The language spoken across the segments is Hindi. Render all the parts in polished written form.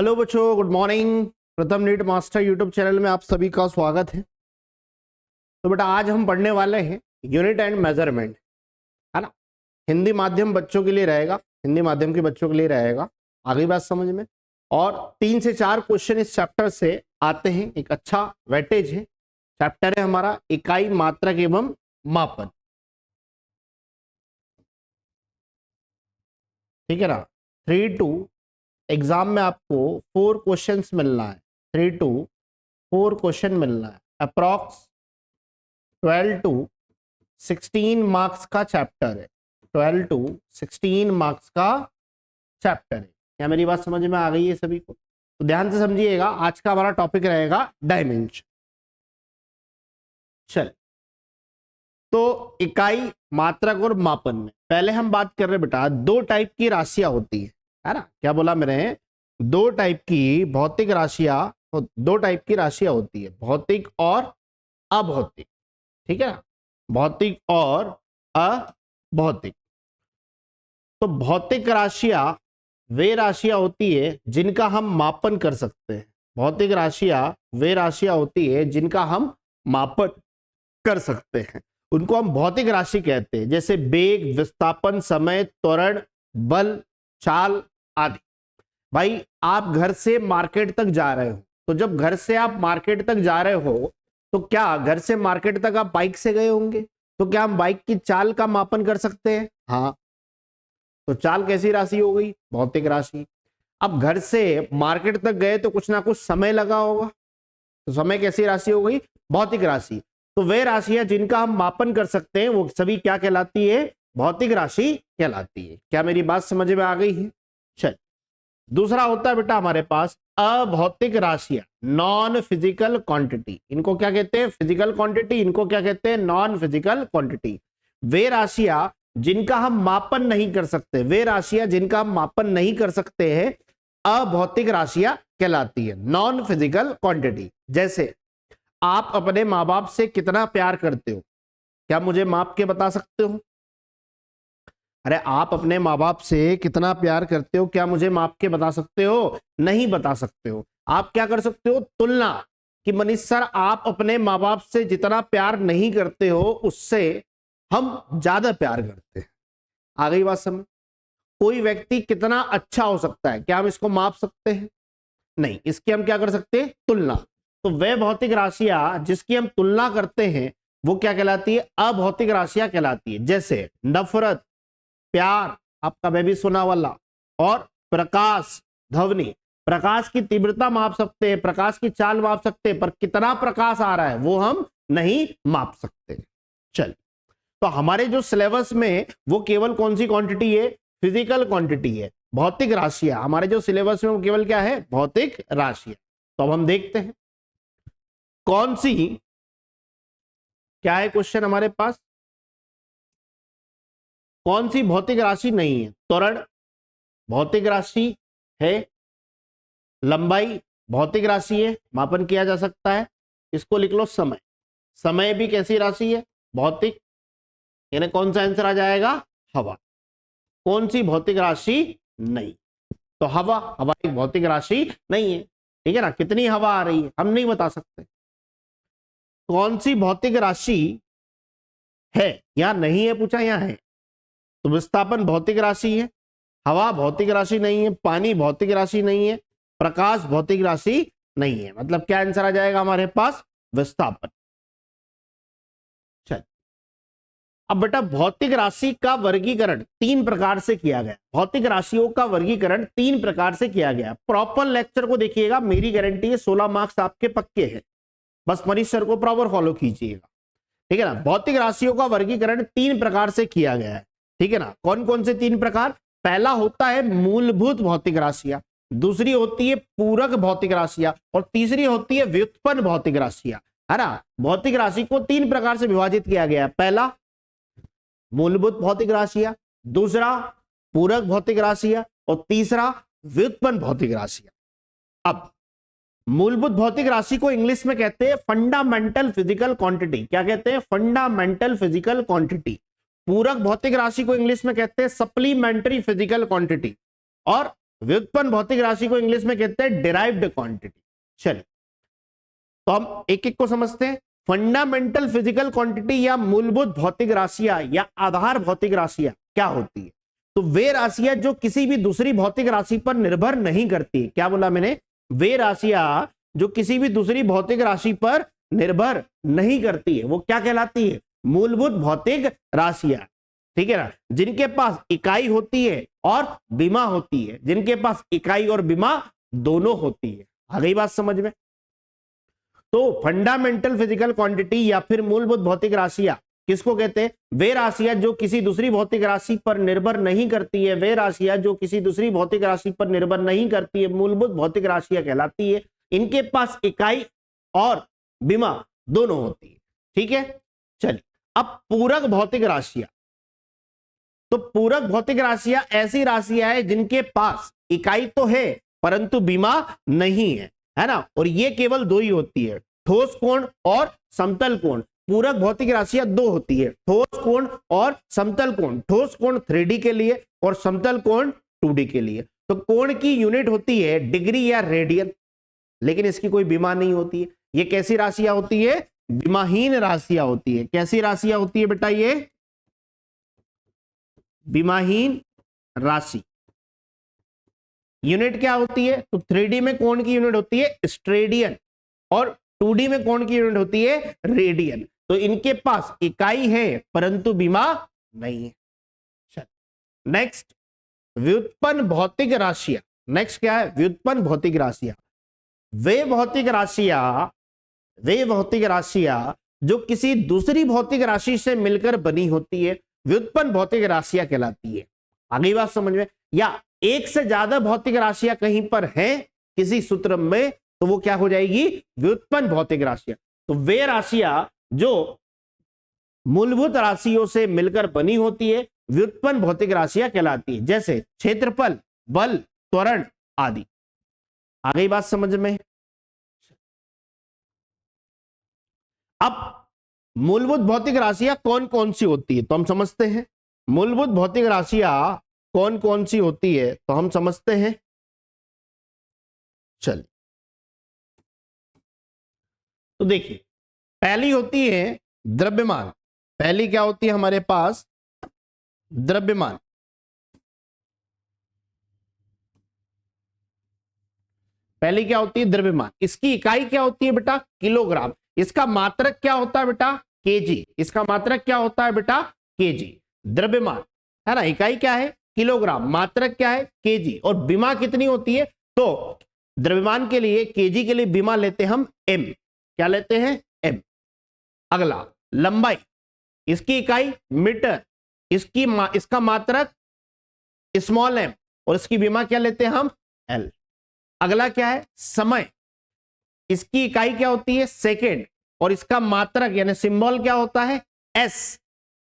हेलो बच्चों, गुड मॉर्निंग। प्रथम नीट मास्टर यूट्यूब चैनल में आप सभी का स्वागत है। तो बेटा आज हम पढ़ने वाले हैं यूनिट एंड मेजरमेंट, है ना। हिंदी माध्यम बच्चों के लिए रहेगा, हिंदी माध्यम के बच्चों के लिए रहेगा। आगे बात समझ में। और 3 से 4 क्वेश्चन इस चैप्टर से आते हैं। एक अच्छा वेटेज है। चैप्टर है हमारा इकाई, मात्रक एवं मापन, ठीक है ना। 3 to एग्जाम में आपको 4 क्वेश्चंस मिलना है। 3 to 4 क्वेश्चन मिलना है। अप्रॉक्स 12 to 16 मार्क्स का चैप्टर है। 12 to 16 मार्क्स का चैप्टर है। क्या मेरी बात समझ में आ गई है सभी को? तो ध्यान से समझिएगा। आज का हमारा टॉपिक रहेगा डायमेंशन। चल, तो इकाई, मात्रक और मापन में पहले हम बात कर रहे हैं बेटा, 2 टाइप की राशियां होती है ना। क्या बोला मैंने? 2 टाइप की भौतिक राशियां, 2 टाइप की राशियां होती है, भौतिक और अभौतिक, ठीक है ना। भौतिक और अभौतिक। तो भौतिक राशियां वे राशियां होती है जिनका हम मापन कर सकते हैं। भौतिक राशियां वे राशियां होती है जिनका हम मापन कर सकते हैं, उनको हम भौतिक राशि कहते हैं। जैसे वेग, विस्थापन, समय, त्वरण, बल, चाल आदि। भाई आप घर से मार्केट तक जा रहे हो, तो जब घर से आप मार्केट तक जा रहे हो तो क्या घर से मार्केट तक आप बाइक से गए होंगे? तो क्या हम बाइक की चाल का मापन कर सकते हैं? हाँ। तो चाल कैसी राशि हो गई? भौतिक राशि। अब घर से मार्केट तक गए तो कुछ ना कुछ समय लगा होगा, तो समय कैसी राशि हो गई? भौतिक राशि। तो वे राशियां जिनका हम मापन कर सकते हैं वो सभी क्या कहलाती है? भौतिक राशि कहलाती है। क्या मेरी बात समझ में आ गई है? चल, दूसरा होता है बेटा हमारे पास अभौतिक राशियां, नॉन फिजिकल क्वांटिटी। इनको क्या कहते हैं? Physical quantity. इनको क्या कहते हैं? Non physical quantity. वे राशियां जिनका हम मापन नहीं कर सकते, वे राशियां जिनका हम मापन नहीं कर सकते हैं, अभौतिक राशियां कहलाती है, नॉन फिजिकल क्वांटिटी। जैसे आप अपने माँ बाप से कितना प्यार करते हो, क्या मुझे माप के बता सकते हो? अरे आप अपने माँ बाप से कितना प्यार करते हो, क्या मुझे माप के बता सकते हो? नहीं बता सकते हो। आप क्या कर सकते हो? तुलना, कि मनीष सर आप अपने माँ बाप से जितना प्यार नहीं करते हो उससे हम ज्यादा प्यार करते हैं। आ गई बात समझ? कोई व्यक्ति कितना अच्छा हो सकता है, क्या हम इसको माप सकते हैं? नहीं। इसकी हम क्या कर सकते हैं? तुलना। तो वह भौतिक राशियां जिसकी हम तुलना करते हैं वो क्या कहलाती है? अभौतिक राशियां कहलाती है। जैसे नफरत, प्यार, आपका बेबी सुना वाला, और प्रकाश, ध्वनि। प्रकाश की तीव्रता माप सकते हैं, प्रकाश की चाल माप सकते हैं, पर कितना प्रकाश आ रहा है वो हम नहीं माप सकते। चल, तो हमारे जो सिलेबस में वो केवल कौन सी क्वांटिटी है? फिजिकल क्वांटिटी है, भौतिक राशियां। हमारे जो सिलेबस में वो केवल क्या है? भौतिक राशियां। तो अब हम देखते हैं कौन सी, क्या है क्वेश्चन हमारे पास, कौन सी भौतिक राशि नहीं है? त्वरण भौतिक राशि है, लंबाई भौतिक राशि है, मापन किया जा सकता है। इसको लिख लो समय। समय भी कैसी राशि है? भौतिक। यानी कौन सा आंसर आ जाएगा? हवा। कौन सी भौतिक राशि नहीं? तो हवा। हवा एक भौतिक राशि नहीं है, ठीक है ना। कितनी हवा आ रही है हम नहीं बता सकते। कौन सी भौतिक राशि है या नहीं है पूछा, यहां है। तो विस्थापन भौतिक राशि है, हवा भौतिक राशि नहीं है, पानी भौतिक राशि नहीं है, प्रकाश भौतिक राशि नहीं है। मतलब क्या आंसर आ जाएगा हमारे पास? विस्थापन। चल, अब बेटा भौतिक राशि का वर्गीकरण 3 प्रकार से किया गया। भौतिक राशियों का वर्गीकरण 3 प्रकार से किया गया। प्रॉपर लेक्चर को देखिएगा, मेरी गारंटी है 16 मार्क्स आपके पक्के हैं। बस मनीष सर को प्रॉपर फॉलो कीजिएगा, ठीक है ना। भौतिक राशियों का वर्गीकरण 3 प्रकार से किया गया है, ठीक है ना। कौन कौन से 3 प्रकार? पहला होता है मूलभूत भौतिक राशियां, दूसरी होती है पूरक भौतिक राशियां, और तीसरी होती है व्युत्पन्न भौतिक राशियां, है ना। भौतिक राशि को 3 प्रकार से विभाजित किया गया है। पहला मूलभूत भौतिक राशियां, दूसरा पूरक भौतिक राशियां, और तीसरा व्युत्पन्न भौतिक राशियां। अब मूलभूत भौतिक राशि को इंग्लिश में कहते हैं फंडामेंटल फिजिकल क्वांटिटी। क्या कहते हैं? Fundamental physical quantity. पूरक भौतिक राशि को इंग्लिश में कहते हैं सप्लीमेंट्री फिजिकल क्वांटिटी। और व्युत्पन्न भौतिक राशि को इंग्लिश में कहते हैं डिराइव्ड क्वांटिटी। चलिए तो हम एक एक को समझते हैं। फंडामेंटल फिजिकल क्वांटिटी या मूलभूत भौतिक राशियां या आधार भौतिक राशियां क्या होती है? तो वे राशियां जो किसी भी दूसरी भौतिक राशि पर निर्भर नहीं करती। क्या बोला मैंने? वे राशियां जो किसी भी दूसरी भौतिक राशि पर निर्भर नहीं करती है वो क्या कहलाती है? मूलभूत भौतिक राशियां। ठीक है ना, जिनके पास इकाई होती है और विमा होती है, जिनके पास इकाई और विमा दोनों होती है। आ गई बात समझ में? तो फंडामेंटल फिजिकल क्वांटिटी या फिर मूलभूत भौतिक राशियां किसको कहते हैं? वे राशियां जो किसी दूसरी भौतिक राशि पर निर्भर नहीं करती है, वे राशियां जो किसी दूसरी भौतिक राशि पर निर्भर नहीं करती है, मूलभूत भौतिक राशियां कहलाती है। इनके पास इकाई और विमा दोनों होती है। ठीक है, चलिए अब पूरक भौतिक राशियां। तो पूरक भौतिक राशियां ऐसी राशियां है जिनके पास इकाई तो है परंतु विमा नहीं है ना, और ये केवल दो ही होती है, ठोस कोण और समतल कोण। पूरक भौतिक राशियां दो होती है, ठोस कोण और समतल कोण। ठोस कोण 3D के लिए और समतल कोण 2D के लिए। तो कोण की यूनिट होती है डिग्री या रेडियन, लेकिन इसकी कोई विमा नहीं होती है। ये कैसी राशियां होती है? विमाहीन राशियां होती है। कैसी राशियां होती है बेटा? ये विमाहीन राशि। यूनिट क्या होती है? तो 3D में कोण की यूनिट होती है स्ट्रेडियन और 2D में कोण की यूनिट होती है रेडियन। तो इनके पास इकाई है परंतु विमा नहीं है। नेक्स्ट, व्युत्पन्न भौतिक राशियां। नेक्स्ट क्या है? व्युत्पन्न भौतिक राशियां। वे भौतिक राशियां जो किसी दूसरी भौतिक राशि से मिलकर बनी होती है, व्युत्पन्न भौतिक राशियां कहलाती है। आगे बात समझ में? या एक से ज्यादा भौतिक राशियां कहीं पर हैं किसी सूत्र में, तो वो क्या हो जाएगी? व्युत्पन्न भौतिक राशियां। तो वे राशियां जो मूलभूत राशियों से मिलकर बनी होती है, व्युत्पन्न भौतिक राशियां कहलाती है। जैसे क्षेत्रफल, बल, त्वरण आदि। आ गई बात समझ में? अब मूलभूत भौतिक राशियां कौन कौन सी होती है तो हम समझते हैं। मूलभूत भौतिक राशियां कौन कौन सी होती है तो हम समझते हैं। चलिए तो देखिए, पहली होती है द्रव्यमान। पहली क्या होती है हमारे पास? द्रव्यमान। पहली क्या होती है? द्रव्यमान। इसकी इकाई क्या होती है बेटा? किलोग्राम। इसका मात्रक क्या होता है बेटा? केजी। इसका मात्रक क्या होता है बेटा? केजी। द्रव्यमान है ना, इकाई क्या है? किलोग्राम, मात्रक क्या है? केजी। और विमा कितनी होती है? तो द्रव्यमान के लिए, केजी के लिए विमा लेते हैं हम एम। क्या लेते हैं? एम। अगला, लंबाई। इसकी इकाई मीटर, इसका मात्रक स्मॉल एम और इसकी विमा क्या लेते हैं हम? एल। अगला क्या है? समय। इसकी इकाई क्या होती है? सेकेंड और इसका मात्रक यानी सिंबल क्या होता है? एस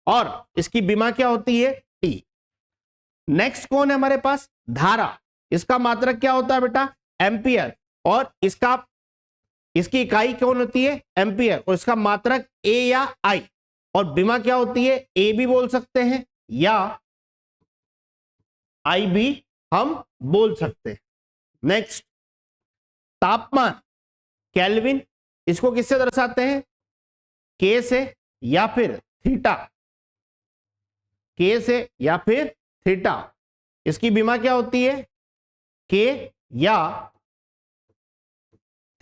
और इसकी विमा क्या होती है? टी। नेक्स्ट कौन है हमारे पास? धारा। इसका मात्रक क्या होता है बेटा? एम्पियर और इसकी इकाई कौन होती है? एम्पियर और इसका मात्रक ए या आई और विमा क्या होती है? ए भी बोल सकते हैं या आई भी हम बोल सकते हैं। नेक्स्ट, तापमान, केल्विन। इसको किससे दर्शाते हैं? के से या फिर थीटा। के से या फिर थीटा। इसकी विमा क्या होती है? के या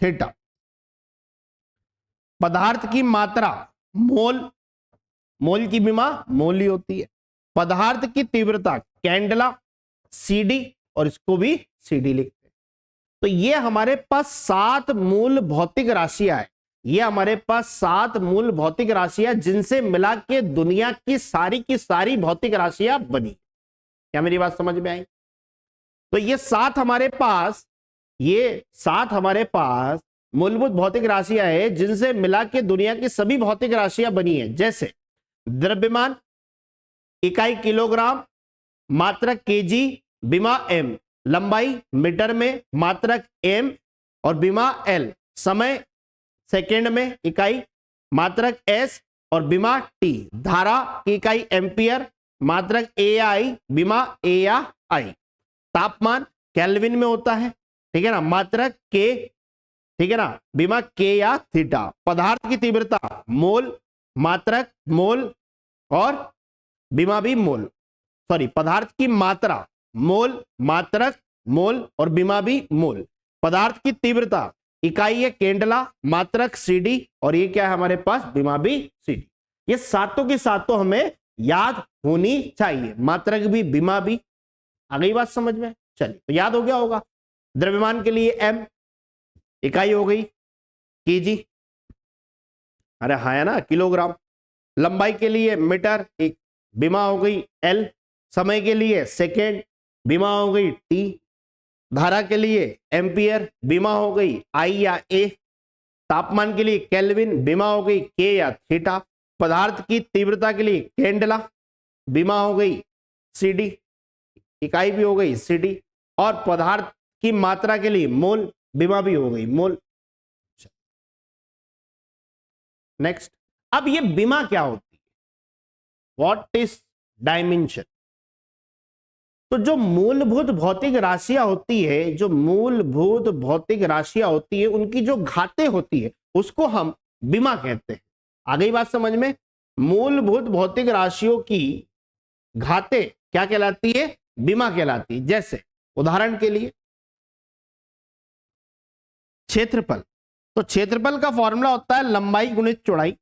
थीटा। पदार्थ की मात्रा, मोल। मोल की विमा मोल ही होती है। पदार्थ की तीव्रता, कैंडला, सीडी और इसको भी सीडी लिखते हैं। तो ये हमारे पास 7 मूल भौतिक राशियां है। ये हमारे पास 7 मूल भौतिक राशियां जिनसे मिला के दुनिया की सारी भौतिक राशियां बनी। क्या मेरी बात समझ में आई? तो ये 7 हमारे पास मूलभूत भौतिक राशियां है जिनसे मिला के दुनिया की सभी भौतिक राशियां बनी है। जैसे द्रव्यमान, इकाई किलोग्राम, मात्रक केजी, विमा एम। लंबाई मीटर में, मात्रक एम और विमा एल। समय सेकेंड में, इकाई मात्रक एस और विमा टी। धारा की इकाई एम्पियर, मात्रक ए आई, विमा ए या आई। तापमान केल्विन में होता है, ठीक है ना, मात्रक के, ठीक है ना, बीमा के या थीटा। पदार्थ की तीव्रता मोल, मात्रक मोल और बीमा भी मोल, सॉरी पदार्थ की मात्रा मोल, मात्रक मोल और बीमा भी मोल। पदार्थ की तीव्रता इकाई है केंडला, मात्रक सीडी और ये क्या है हमारे पास बीमा भी सीडी। ये सातों की सातों हमें याद होनी चाहिए, मात्रक भी बीमा भी। आ गई बात समझ में? चलिए तो याद हो गया होगा। द्रव्यमान के लिए एम इकाई हो गई केजी, अरे हाँ है ना किलोग्राम। लंबाई के लिए मीटर, एक बीमा हो गई एल। समय के लिए सेकेंड, बीमा हो गई टी। धारा के लिए एम्पियर, बीमा हो गई आई या ए। तापमान के लिए केल्विन, बीमा हो गई के या थीटा। पदार्थ की तीव्रता के लिए केंडला, बीमा हो गई सीडी, इकाई भी हो गई सीडी। और पदार्थ की मात्रा के लिए मोल, बीमा भी हो गई मोल। नेक्स्ट, अब ये बीमा क्या होती है? What is dimension? तो जो मूलभूत भौतिक राशियां होती है, जो मूलभूत भौतिक राशियां होती है, उनकी जो घातें होती है उसको हम बीमा कहते हैं। आ गई बात समझ में? मूलभूत भौतिक राशियों की घातें क्या कहलाती है? बीमा कहलाती है। जैसे उदाहरण के लिए क्षेत्रफल, तो क्षेत्रफल का फॉर्मूला होता है लंबाई गुणित चौड़ाई।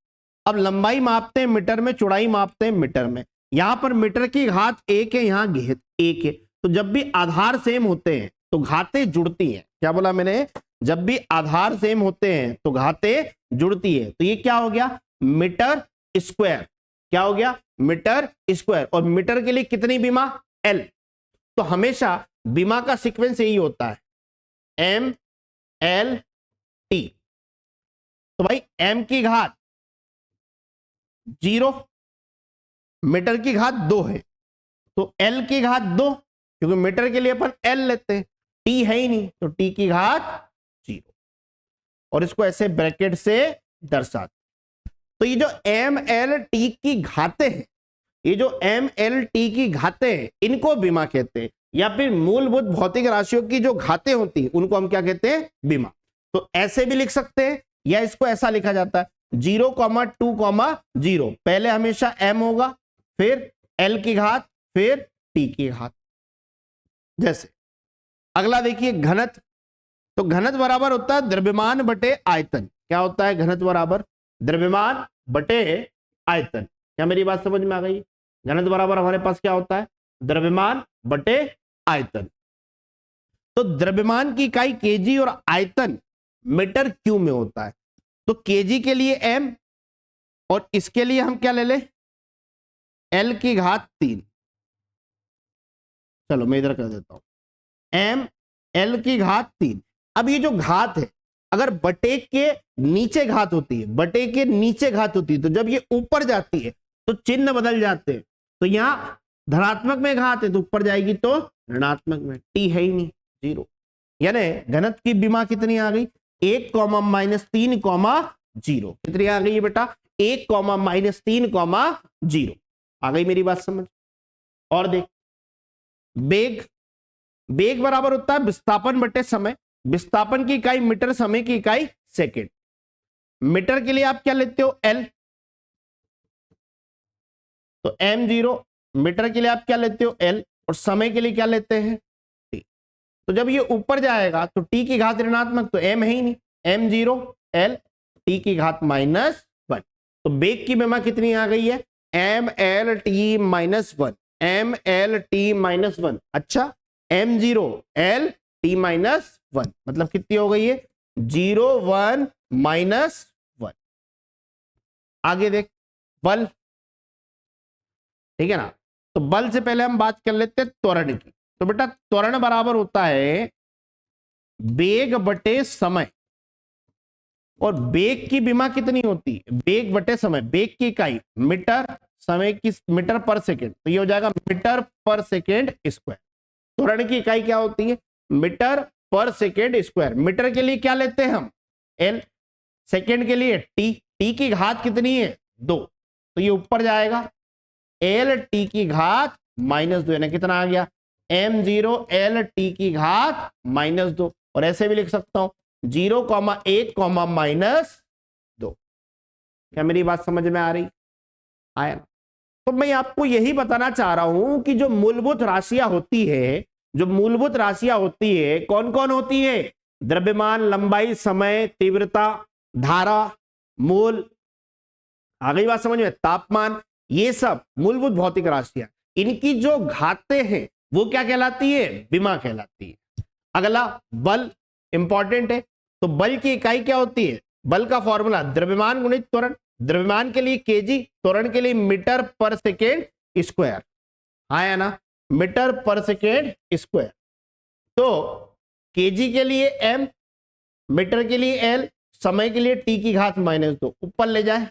अब लंबाई मापते हैं मीटर में, चौड़ाई मापते हैं मीटर में। यहां पर मीटर की घात एक है, यहां घात एक है। तो जब भी आधार सेम होते हैं तो घातें जुड़ती हैं। क्या बोला मैंने? जब भी आधार सेम होते हैं तो घातें जुड़ती है। तो ये क्या हो गया? Metre square. क्या हो गया? Metre square. और मीटर के लिए कितनी बीमा? एल। तो हमेशा बीमा का सीक्वेंस यही होता है, एम एल टी। तो भाई एम की घात 0, मीटर की घात 2 है, तो एल की घात 2, क्योंकि मीटर के लिए अपन एल लेते हैं, टी है ही नहीं तो टी की घात 0। और इसको ऐसे ब्रैकेट से दर्शाते। तो ये जो एम एल टी की घातें हैं, ये जो एम एल टी की घातें हैं, इनको बीमा कहते हैं। या फिर मूलभूत भौतिक राशियों की जो घातें होती हैं उनको हम क्या कहते हैं? बीमा। तो ऐसे भी लिख सकते हैं या इसको ऐसा लिखा जाता है 0,2,0। पहले हमेशा एम होगा, फिर एल की घात, फिर टी की घात। जैसे अगला देखिए घनत्व। तो घनत्व बराबर होता है द्रव्यमान बटे आयतन। क्या होता है घनत्व बराबर? द्रव्यमान बटे आयतन। क्या मेरी बात समझ में आ गई? घनत्व बराबर हमारे पास क्या होता है? द्रव्यमान बटे आयतन। तो द्रव्यमान की इकाई केजी और आयतन मीटर क्यूब में होता है। तो केजी के लिए एम और इसके लिए हम क्या ले ले? एल की घात 3। चलो मैं इधर कर देता हूं, एम एल की घात 3। अब ये जो घात है, अगर बटे के नीचे घात होती है, बटे के नीचे घात होती है, तो जब ये ऊपर जाती है तो चिन्ह बदल जाते हैं। तो यहां धनात्मक में घात है तो ऊपर जाएगी तो ऋणात्मक में, टी है ही नहीं 0। यानी घनत्व की बीमा कितनी आ गई? 1, -3, 0। कितनी आ गई बेटा? 1, -3, 0। आ गई मेरी बात समझ? और देख वेग, वेग बराबर होता है विस्थापन बटे समय। विस्थापन की इकाई मीटर, समय की इकाई सेकेंड। मीटर के लिए आप क्या लेते हो? एल। तो m0। मीटर के लिए आप क्या लेते हो? एल। और समय के लिए क्या लेते हैं? टी। तो जब ये ऊपर जाएगा तो टी की घात ऋणात्मक, तो m है ही नहीं, m0 l, टी की घात -1। तो वेग की बीमा कितनी आ गई है? mlt -1, mlt -1। अच्छा, m0 l t -1 मतलब कितनी हो गई है? 0, 1, -1। आगे देख बल, ठीक है ना। तो बल से पहले हम बात कर लेते हैं त्वरण की। तो बेटा त्वरण बराबर होता है वेग बटे समय। और वेग की बीमा कितनी होती है? वेग बटे समय। वेग की इकाई मीटर, समय की मीटर पर सेकेंड, तो ये हो जाएगा मीटर पर सेकेंड स्क्वायर। त्वरण की इकाई क्या होती है? मीटर पर सेकेंड स्क्वायर। मीटर के लिए क्या लेते हैं हम? एल। सेकेंड के लिए टी। टी की घात कितनी है? 2। तो ये ऊपर जाएगा, एल टी की घात -2, यानी कितना आ गया? m0l t की घात -2, और ऐसे भी लिख सकता हूं 0,1, -2। क्या मेरी बात समझ में आ रही? आया ना? तो मैं आपको यही बताना चाह रहा हूं कि जो मूलभूत राशियां होती है, जो मूलभूत राशियां होती है, कौन कौन होती है? द्रव्यमान, लंबाई, समय, तीव्रता, धारा, मोल, आ गई बात समझ में? तापमान, ये सब मूलभूत भौतिक राशियां, इनकी जो घातें हैं वो क्या कहलाती है? विमा कहलाती है। अगला बल, इंपॉर्टेंट है। तो बल की इकाई क्या होती है? बल का फॉर्मूला द्रव्यमान गुणित त्वरण। द्रव्यमान के लिए केजी, त्वरण के लिए मीटर पर सेकेंड स्क्वायर। आया ना? मीटर पर सेकेंड स्क्वायर। तो केजी के लिए एम, मीटर के लिए एल, समय के लिए टी की घात -2, ऊपर ले जाए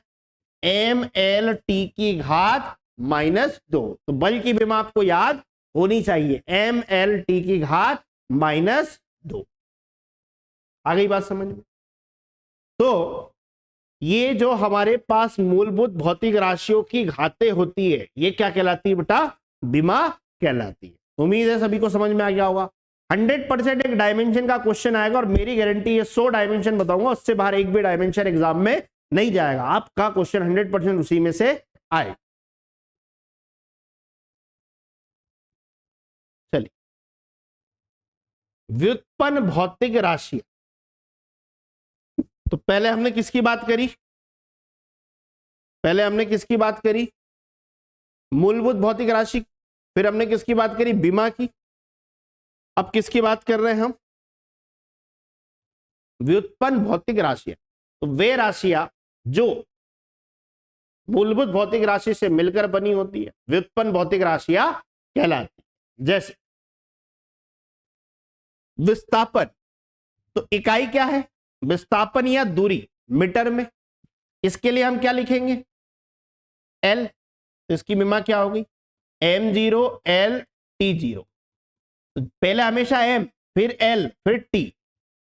एम एल टी की घात -2। तो बल की विमा आपको याद होनी चाहिए, एम एल टी की घात -2। आ गई बात समझ में? तो ये जो हमारे पास मूलभूत भौतिक राशियों की घातें होती है, ये क्या कहलाती है बेटा? विमा कहलाती है। उम्मीद है सभी को समझ में आ गया होगा। 100% एक डायमेंशन का क्वेश्चन आएगा, और मेरी गारंटी है 100 डायमेंशन बताऊंगा, उससे बाहर एक भी डायमेंशन एग्जाम में नहीं जाएगा। आपका क्वेश्चन 100% उसी में से आए। चलिए, व्युत्पन्न भौतिक राशि। तो पहले हमने किसकी बात करी? पहले हमने किसकी बात करी? मूलभूत भौतिक राशि। फिर हमने किसकी बात करी? विमा की। अब किसकी बात कर रहे हैं हम? व्युत्पन्न भौतिक राशियां। तो वे राशियां जो मूलभूत भौतिक राशि से मिलकर बनी होती है, व्युत्पन्न भौतिक राशियां कहलाती है। जैसे विस्थापन, तो इकाई क्या है? विस्थापन या दूरी मीटर में। इसके लिए हम क्या लिखेंगे? एल। तो इसकी विमा क्या होगी? m0 l t0। तो पहले हमेशा m, फिर l, फिर t,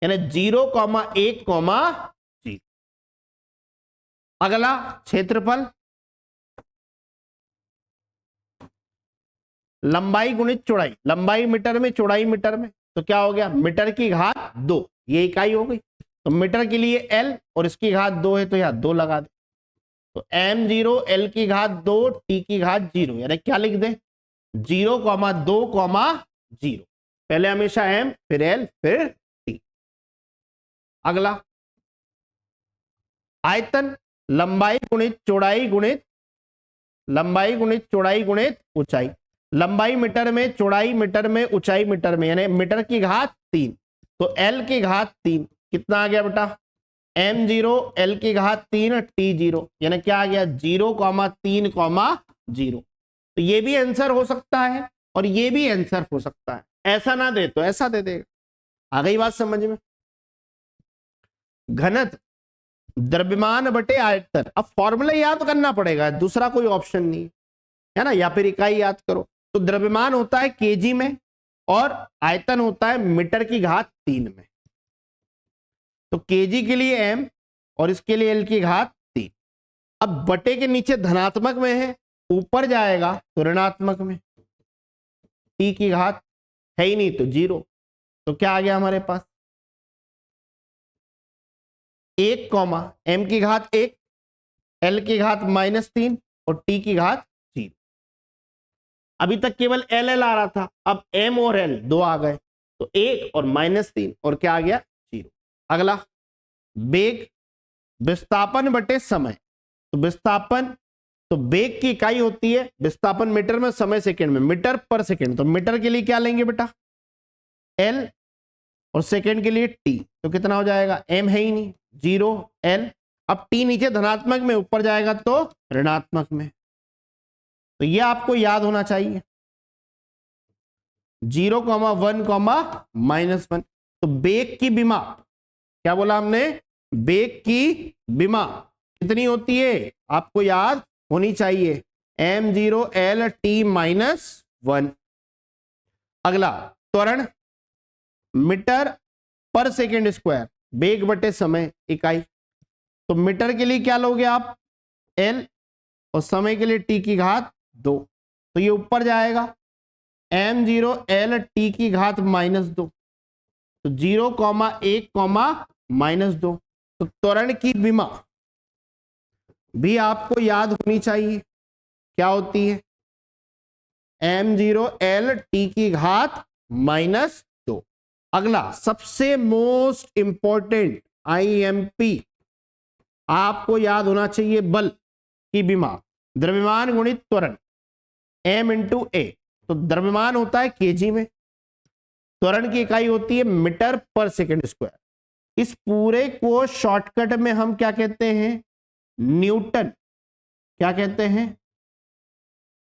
यानी 0,1, 0। अगला क्षेत्रफल, लंबाई गुणित चौड़ाई। लंबाई मीटर में, चौड़ाई मीटर में, तो क्या हो गया? मीटर की घात 2, ये इकाई हो गई। तो मीटर के लिए l और इसकी घात 2 है, तो यहां 2 लगा दे। तो m0 l की घात 2 t की घात 0, यानी क्या लिख दे? 0,2, 0। पहले हमेशा m, फिर l, फिर t। अगला आयतन, लंबाई गुणित चौड़ाई गुणित, लंबाई गुणित चौड़ाई गुणित ऊंचाई। लंबाई मीटर में, चौड़ाई मीटर में, ऊंचाई मीटर में, यानी मीटर की घात 3। तो l की घात 3 कितना आ गया बेटा? m0 l की घात 3 t0, यानी क्या आ गया? 0,3, 0। तो ये भी आंसर हो सकता है और ये भी आंसर हो सकता है। ऐसा ना दे तो ऐसा दे देगा। आ गई बात समझ में? घनत्व, द्रव्यमान बटे आयतन। अब फॉर्मूला याद करना पड़ेगा, दूसरा कोई ऑप्शन नहीं है ना, या फिर इकाई याद करो। तो द्रव्यमान होता है केजी में और आयतन होता है मीटर की घात 3 में। तो केजी के लिए m और इसके लिए l की घात 3। अब बटे के नीचे धनात्मक में है, ऊपर जाएगा तो ऋणात्मक में। t की घात है ही नहीं तो 0। तो क्या आ गया हमारे पास? 1, m की घात 1, l की घात -3 और t की घात 0। अभी तक केवल l आ रहा था, अब m और l दो आ गए, तो 1 और -3 और क्या आ गया? 0। अगला वेग, विस्थापन बटे समय। तो विस्थापन, तो वेग की इकाई होती है विस्थापन मीटर में, समय सेकंड में, मीटर पर सेकंड। तो मीटर के लिए क्या लेंगे बेटा? l, और सेकंड के लिए t। तो कितना हो जाएगा? m है ही नहीं, 0, l। अब t नीचे धनात्मक में, ऊपर जाएगा तो ऋणात्मक में। तो ये आपको याद होना चाहिए, 0,1, -1। तो वेग की विमा, क्या बोला हमने? वेग की विमा कितनी होती है? आपको याद होनी चाहिए, m0 l t -1। अगला त्वरण, मीटर पर सेकेंड स्क्वायर, वेग बटे समय इकाई। तो मीटर के लिए क्या लोगे आप? l, और समय के लिए t की घात 2। तो ये ऊपर जाएगा एम जीरो एल टी की घात -2, तो 0,1, -2। तो त्वरण की विमा भी आपको याद होनी चाहिए, क्या होती है? m0 l t की घात -2। अगला सबसे मोस्ट इंपॉर्टेंट IMP आपको याद होना चाहिए, बल की विमा द्रव्यमान गुणित त्वरण m × a। तो द्रव्यमान होता है केजी में, त्वरण की इकाई होती है मीटर पर सेकेंड स्क्वायर। इस पूरे को शॉर्टकट में हम क्या कहते हैं? न्यूटन। क्या कहते हैं?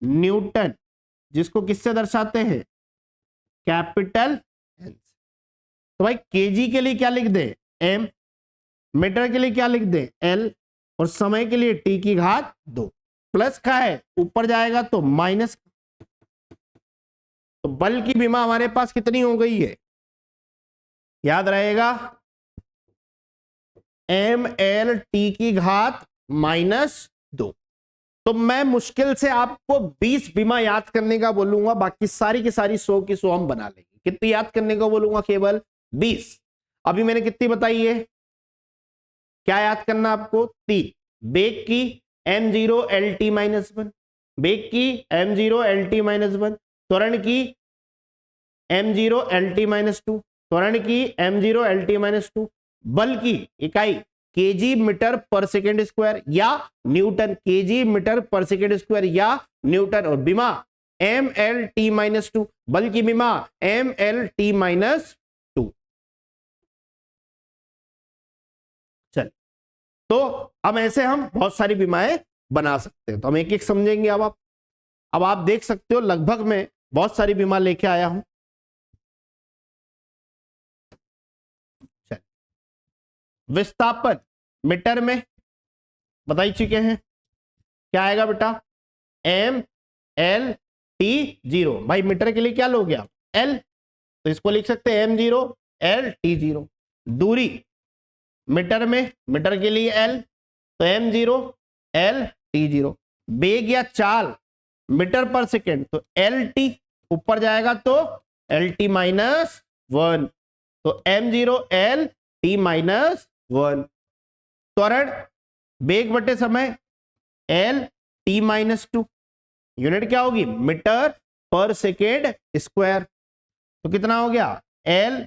न्यूटन, जिसको किससे दर्शाते हैं? Capital N. तो भाई केजी के लिए क्या लिख दे? m, मीटर के लिए क्या लिख दे? l, और समय के लिए t की घात 2। प्लस का है ऊपर जाएगा तो माइनस। तो बल की विमा हमारे पास कितनी हो गई है? याद रहेगा, ml t की घात -2। तो मैं मुश्किल से आपको 20 विमा याद करने का बोलूंगा, बाकी सारी की सारी 100 की 100 हम बना लेंगे। कितनी याद करने को बोलूंगा? केवल 20। अभी मैंने कितनी बताई है? क्या याद करना आपको? 3। बेग की m0 lt -1, बेग की m0 lt -1, त्वरण की m0 lt -2, त्वरण की m0 lt -2, बल की इकाई केजी मीटर पर सेकेंड स्क्वायर या न्यूटन, केजी मीटर पर सेकेंड स्क्वायर या न्यूटन, और विमा mlt-2, बल की विमा mlt-2। चल, तो अब ऐसे हम बहुत सारी विमाएं बना सकते हैं। तो हम एक एक समझेंगे। अब आप देख सकते हो लगभग मैं बहुत सारी विमा लेके आया हूं। चल, विस्थापन मीटर में बता ही चुके हैं, क्या आएगा बेटा? M L T 0। भाई मीटर के लिए क्या लोगे आप? एल, तो इसको लिख सकते हैं m0 l t0। दूरी मीटर में, मीटर के लिए l, तो m0 l t0। बेग या चाल मीटर पर सेकेंड, तो lt, ऊपर जाएगा तो lt -1, तो m0 l t -1। त्वरण बेग बटे समय l t -2, यूनिट क्या होगी? मीटर पर सेकेंड स्क्वायर। तो कितना हो गया? l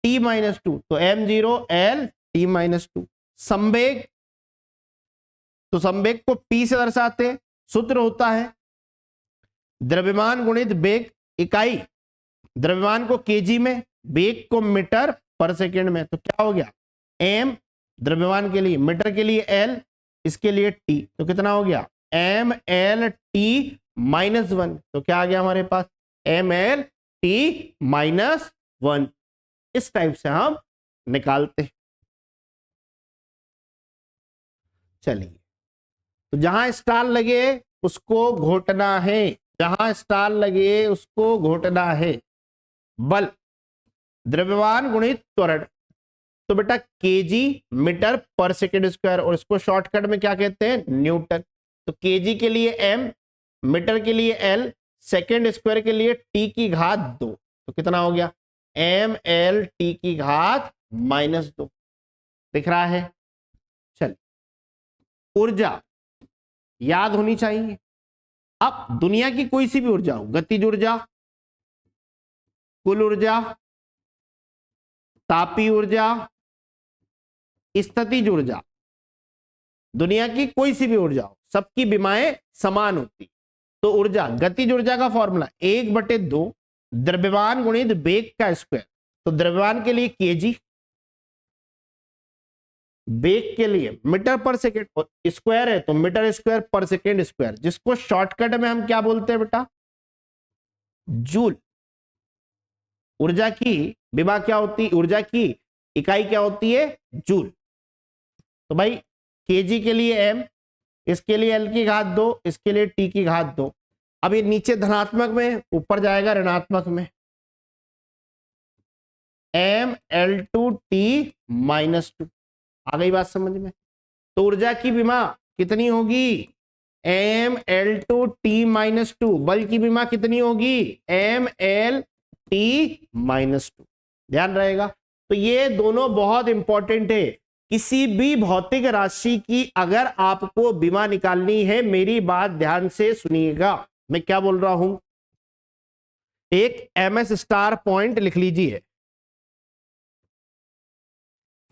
t -2, तो m0 l t -2। संवेग, तो संवेग को p से दर्शाते हैं, सूत्र होता है द्रव्यमान गुणित बेग, इकाई द्रव्यमान को केजी में, बेग को मीटर पर सेकेंड में। तो क्या हो गया? m द्रव्यमान के लिए, मीटर के लिए l, इसके लिए t, तो कितना हो गया? m l t -1। तो क्या आ गया हमारे पास? m l t -1। इस टाइप से हम निकालते हैं। चलिए, तो जहां स्टार लगे उसको घोटना है, जहां स्टार लगे उसको घोटना है। बल द्रव्यमान गुणित त्वरण, तो बेटा केजी मीटर पर सेकेंड स्क्वायर, और इसको शॉर्टकट में क्या कहते हैं? न्यूटन। तो केजी के लिए m, मीटर के लिए l, सेकेंड स्क्वायर के लिए t की घात 2। तो कितना हो गया? m l t की घात -2। दिख रहा है? चल, ऊर्जा याद होनी चाहिए। अब दुनिया की कोई सी भी ऊर्जा हो, गतिज ऊर्जा, कुल ऊर्जा, तापीय ऊर्जा, स्थितिज ऊर्जा, दुनिया की कोई सी भी ऊर्जा हो, सबकी विमाएं समान होती। तो ऊर्जा, गतिज ऊर्जा का फॉर्मूला 1/2 द्रव्यमान गुणित बेग का स्क्वायर। तो द्रव्यमान के लिए केजी, बेग के लिए मीटर पर सेकेंड, और स्क्वायर है तो मीटर स्क्वायर पर सेकेंड स्क्वायर, जिसको शॉर्टकट में हम क्या बोलते हैं बेटा? जूल। ऊर्जा की विमा क्या होती? ऊर्जा की इकाई क्या होती है? जूल। तो भाई केजी के लिए m, इसके लिए l की घात 2, इसके लिए t की घात 2। अब ये नीचे धनात्मक में, ऊपर जाएगा ऋणात्मक में, m l2 t -2। आ गई बात समझ में? तो ऊर्जा की विमा कितनी होगी? ml2t-2, बल की विमा कितनी होगी, ml(t-2), ध्यान रहेगा। तो ये दोनों बहुत इंपॉर्टेंट है। किसी भी भौतिक राशि की अगर आपको विमा निकालनी है, मेरी बात ध्यान से सुनिएगा, मैं क्या बोल रहा हूं। एक एमएस स्टार पॉइंट लिख लीजिए,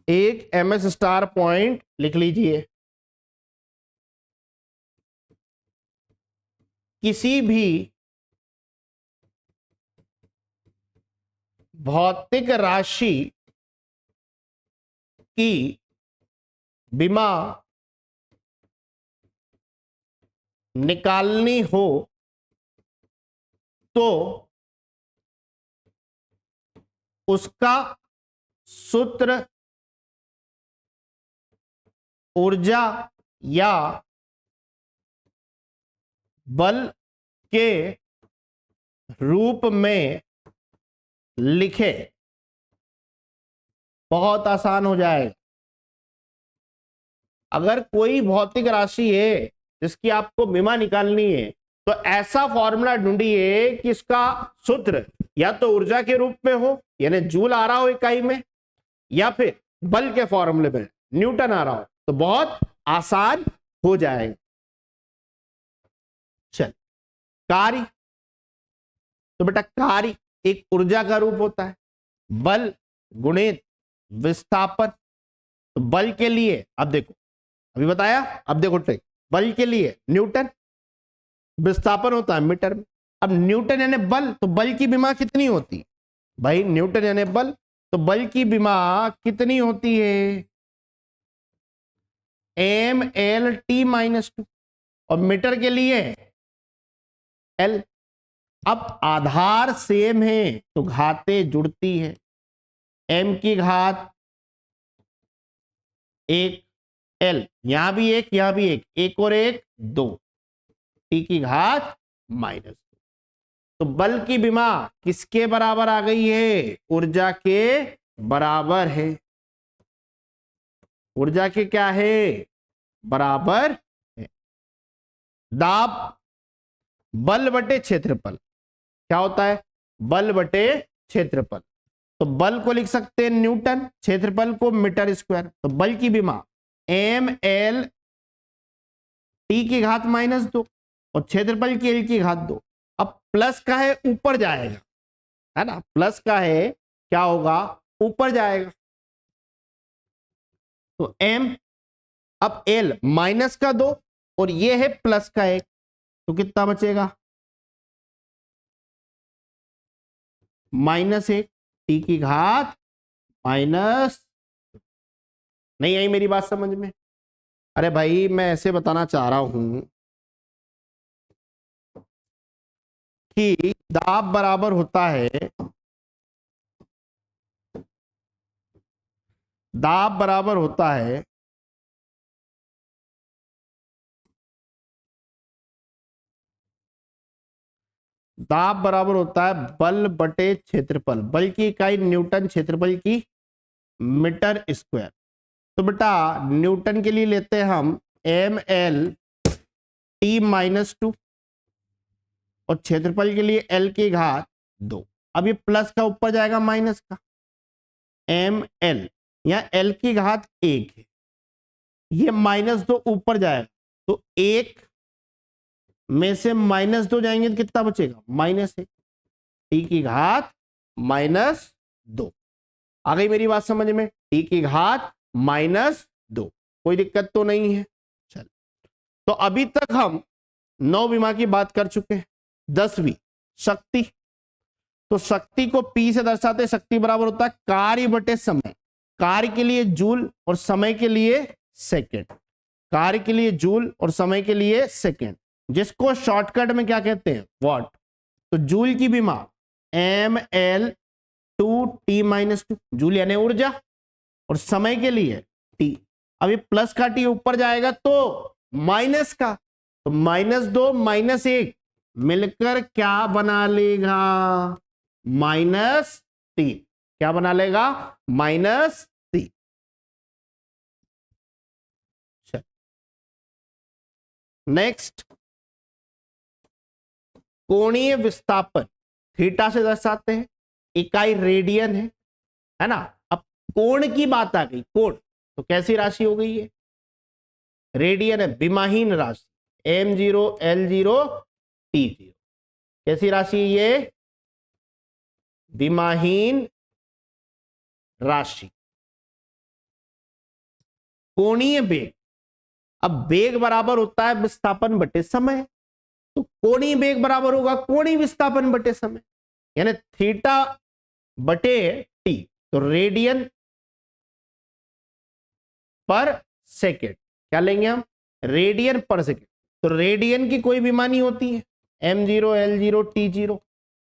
एक एमएस स्टार पॉइंट लिख लीजिए। किसी भी भौतिक राशि की विमा निकालनी हो तो उसका सूत्र ऊर्जा या बल के रूप में लिखे, बहुत आसान हो जाएगा। अगर कोई भौतिक राशि है जिसकी आपको विमा निकालनी है, तो ऐसा फॉर्मूला ढूंढिए कि इसका सूत्र या तो ऊर्जा के रूप में हो, यानी जूल आ रहा हो इकाई में, या फिर बल के फॉर्मूले में न्यूटन आ रहा हो, तो बहुत आसान हो जाएगा। चल, कार्य, तो बेटा कार्य एक ऊर्जा का रूप होता है, बल गुणित विस्थापन। तो बल के लिए अब देखो, अभी बताया, अब देखो ट्रिक, बल के लिए न्यूटन, विस्थापन होता है मीटर में। अब न्यूटन यानी बल, तो बल की विमा कितनी होती है भाई, न्यूटन यानी बल, तो बल की विमा कितनी होती है, ml(t-2), और मीटर के लिए L। अब आधार सेम है तो घातें जुड़ती है, m की घात 1, L, यहां भी एक, यहां भी एक और एक 2, t की घात -2। तो बल की विमा किसके बराबर आ गई है, ऊर्जा के बराबर है। ऊर्जा के क्या है, बराबर है। दाब बल बटे क्षेत्रफल, क्या होता है, बल बटे क्षेत्रफल। तो बल को लिख सकते हैं न्यूटन, क्षेत्रफल को मीटर स्क्वायर। तो बल की विमा ml t की घात -2 और क्षेत्रफल की l की घात 2। अब प्लस का है ऊपर जाएगा, है ना, प्लस का है क्या होगा, ऊपर जाएगा। तो m, अब l माइनस का 2 और ये है प्लस का 1, तो कितना बचेगा, -1 t की घात माइनस। नहीं आई मेरी बात समझ में। अरे भाई मैं ऐसे बताना चाह रहा हूं कि दाब बराबर होता है, दाब बराबर होता है दाब बराबर होता है बल बटे क्षेत्रफल। बल की इकाई न्यूटन, क्षेत्रफल की मीटर स्क्वायर। तो बेटा न्यूटन के लिए लेते हैं हम ml(t-2) और क्षेत्रफल के लिए l की घात 2। अब ये प्लस का ऊपर जाएगा माइनस का, ml या l की घात 1 है, ये -2 ऊपर जाएगा, तो 1 में से -2 जाएंगे तो कितना बचेगा, -1, t की घात -2। आ गई मेरी बात समझ में, t की घात -2, कोई दिक्कत तो नहीं है। चल, तो अभी तक हम 9 विमा की बात कर चुके हैं। 10वीं शक्ति, तो शक्ति को P से दर्शाते, शक्ति बराबर होता है कार्य बटे समय। कार्य के लिए जूल और समय के लिए सेकंड, कार्य के लिए जूल और समय के लिए सेकंड, जिसको शॉर्टकट में क्या कहते हैं, वॉट। तो जूल की विमा ml(2t-2), जूल यानी ऊर्जा, और समय के लिए t। अब ये प्लस का t ऊपर जाएगा तो माइनस का, तो -2 -1 मिलकर क्या बना लेगा, -3। क्या बना लेगा, -3। नेक्स्ट कोणीय विस्थापन थीटा से दर्शाते हैं, इकाई रेडियन है ना। अब कोण की बात आ गई, कोण तो कैसी राशि हो गई है, रेडियन है, विमाहीन राशि, m0 l0 t0, कैसी राशि ये, विमाहीन राशि। कोणीय बेग, अब बेग बराबर होता है विस्थापन बटे समय, तो कोणीय बेग बराबर होगा कोणीय विस्थापन बटे समय, यानी थीटा बटे टी, तो रेडियन पर सेकेंड, क्या लेंगे हम, रेडियन पर सेकेंड। तो रेडियन की कोई विमानी होती है m0 l0 t0,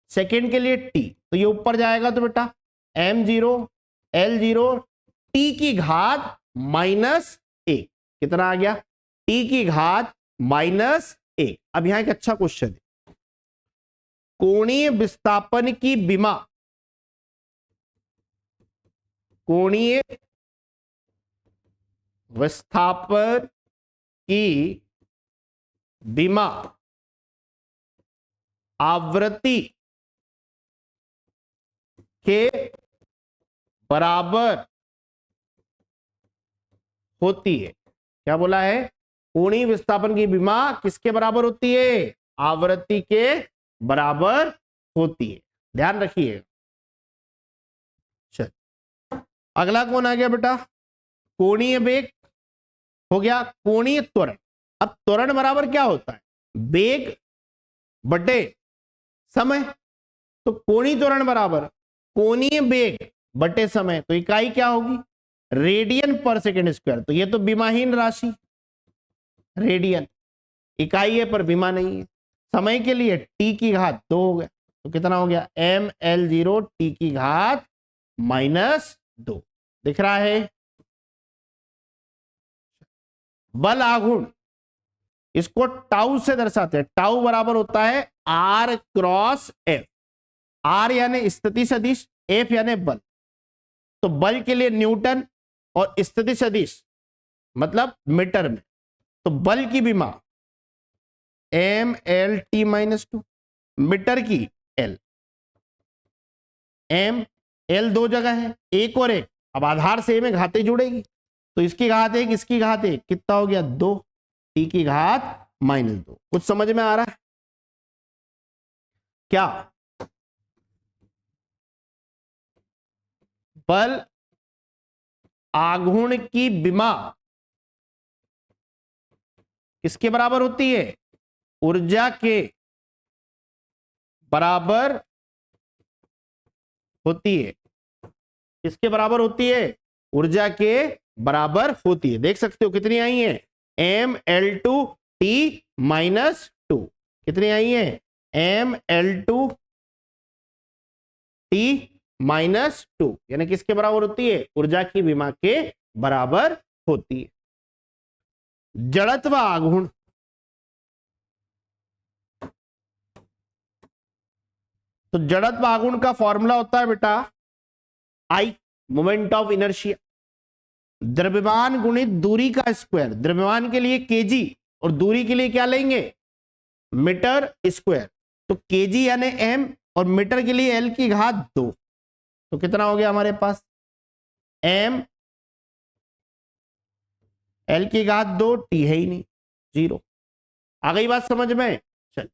सेकेंड के लिए t, तो ये ऊपर जाएगा तो बेटा m0 l0 t की घात माइनस एक, कितना आ गया, t की घात माइनस एक। अब यहां एक अच्छा क्वेश्चन है, कोणीय विस्थापन की विमा, कोणीय विस्थापन की विमा आवृत्ति के बराबर होती है, क्या बोला है, कोणीय विस्थापन की विमा किसके बराबर होती है, आवृत्ति के बराबर होती है, ध्यान रखिए। चल अगला कौन आ गया बेटा, कोणीय वेग हो गया, कोणीय त्वरण। अब त्वरण बराबर क्या होता है, वेग बटे समय, तो कोणीय त्वरण बराबर कोणीय वेग बटे समय, तो इकाई क्या होगी, रेडियन पर सेकेंड स्क्वायर, तो ये तो विमाहीन राशि रेडियन, इकाई है पर विमा नहीं है। समय के लिए t की घात 2 हो गया, तो कितना हो गया ml0 t की घात माइनस 2, दिख रहा है। बल आघूर्ण, इसको टाउ से दर्शाते हैं, टाउ बराबर होता है r क्रॉस f, r यानी स्थिति सदिश, f यानी बल, तो बल के लिए न्यूटन और स्थिति सदिश मतलब मीटर में, तो बल की विमा mlt माइनस 2, मीटर की l, m l दो जगह है, एक और एक, अब आधार से में घातें जुड़ेगी, तो इसकी घात एक, इसकी घात एक, कितना हो गया 2, t की घात माइनस 2। कुछ समझ में आ रहा है क्या, बल आघूर्ण की विमा किसके बराबर होती है, ऊर्जा के बराबर होती है, किसके बराबर होती है, ऊर्जा के बराबर होती है। देख सकते हो कितनी आई है, ml2t माइनस 2, कितनी आई है ml2t माइनस 2, यानी किसके बराबर होती है, ऊर्जा की विमा के बराबर होती है। जड़त्व आघूर्ण, तो जड़त्व आघूर्ण का फॉर्मूला होता है बेटा I, मोमेंट ऑफ इनर्शिया, द्रव्यमान गुणित दूरी का स्क्वायर, द्रव्यमान के लिए केजी और दूरी के लिए क्या लेंगे, मीटर स्क्वायर, तो केजी यानी m और मीटर के लिए l की घात 2, तो कितना हो गया हमारे पास m l की घात 2, t है ही नहीं 0। आ गई बात समझ में। चल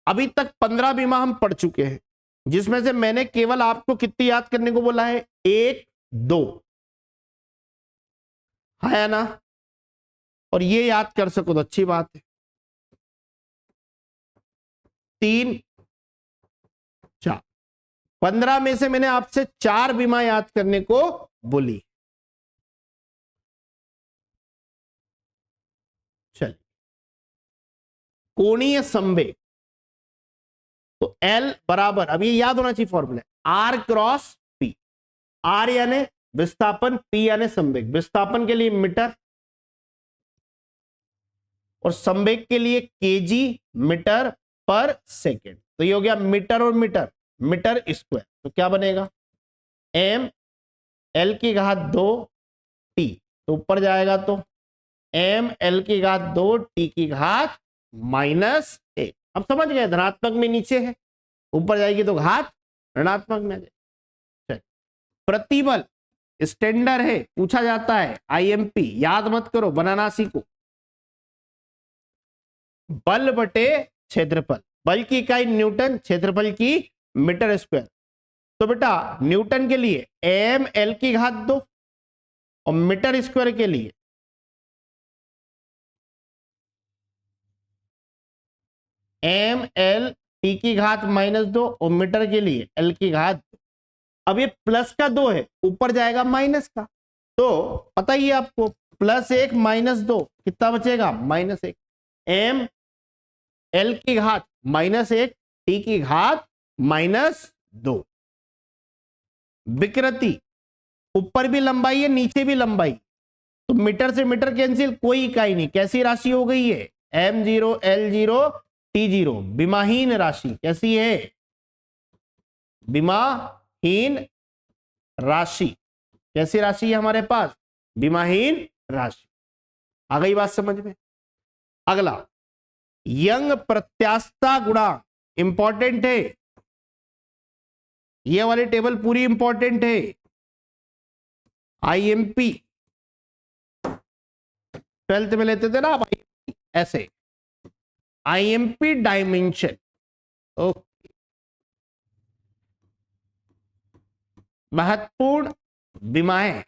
अभी तक 15 बीमा हम पढ़ चुके हैं, जिसमें से मैंने केवल आपको कितनी याद करने को बोला है, 1 2, है ना, और ये याद कर सको तो अच्छी बात है, 3 4, 15 में से मैंने आपसे 4 बीमा याद करने को बोली। चल कोणीय संवेग, तो L बराबर, अब ये याद होना चाहिए formula, R cross P, R यानी विस्थापन, P यानी संवेग, विस्थापन के लिए मीटर और संवेग के लिए केजी मीटर पर सेकेंड, तो ये हो गया मीटर और मीटर, मीटर स्क्वायर, तो क्या बनेगा m l की घात 2 t, तो ऊपर जाएगा तो एम एल की घात 2 टी की घात -1। अब समझ गए, धनात्मक में नीचे है, ऊपर जाएगी तो घात ऋणात्मक में आ जाएगी। प्रतिबल स्टैंडर्ड है, पूछा जाता है आईएमपी, याद मत करो, बनाना सीखो। बल बटे क्षेत्रफल, बल की इकाई न्यूटन, क्षेत्रफल की मीटर स्क्वायर। तो बेटा न्यूटन के लिए एम एल की घात 2 और मीटर स्क्वायर के लिए एम एल टी की घात -2 और मीटर के लिए एल की घात 2। अब ये प्लस का 2 है, ऊपर जाएगा माइनस का, तो पता ही है आपको, +1 -2 कितना बचेगा, -1। एम एल की घात -1 टी की घात -2। विकृति, ऊपर भी लंबाई है नीचे भी लंबाई, तो मीटर से मीटर कैंसिल, कोई इकाई नहीं, कैसी राशि हो गई है, m0 l0 t0, विमाहीन राशि। कैसी है, विमाहीन राशि। कैसी राशि है हमारे पास, विमाहीन राशि। आ गई बात समझ में। अगला यंग प्रत्यास्थता गुणांक, इंपॉर्टेंट है, ये वाली टेबल पूरी इंपॉर्टेंट है, आईएमपी 12th में लेते थे ना आप, ऐसे आईएमपी डायमेंशन। ओके, महत्वपूर्ण विमाएं,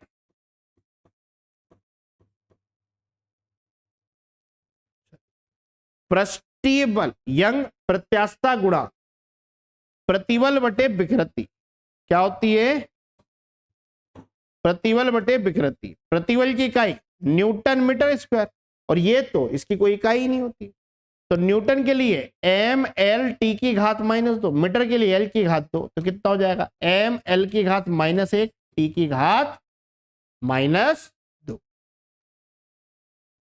पृष्ठीय बल, यंग प्रत्यास्थता गुणांक, प्रतिबल बटे विकृति। क्या होती है, प्रतिबल बटे विकृति। प्रतिबल की इकाई न्यूटन मीटर स्क्वायर, और ये तो इसकी कोई इकाई नहीं होती, तो न्यूटन के लिए एम एल टी की घात -2, मीटर के लिए एल की घात 2, तो कितना हो जाएगा, एम एल की घात -1 टी की घात -2।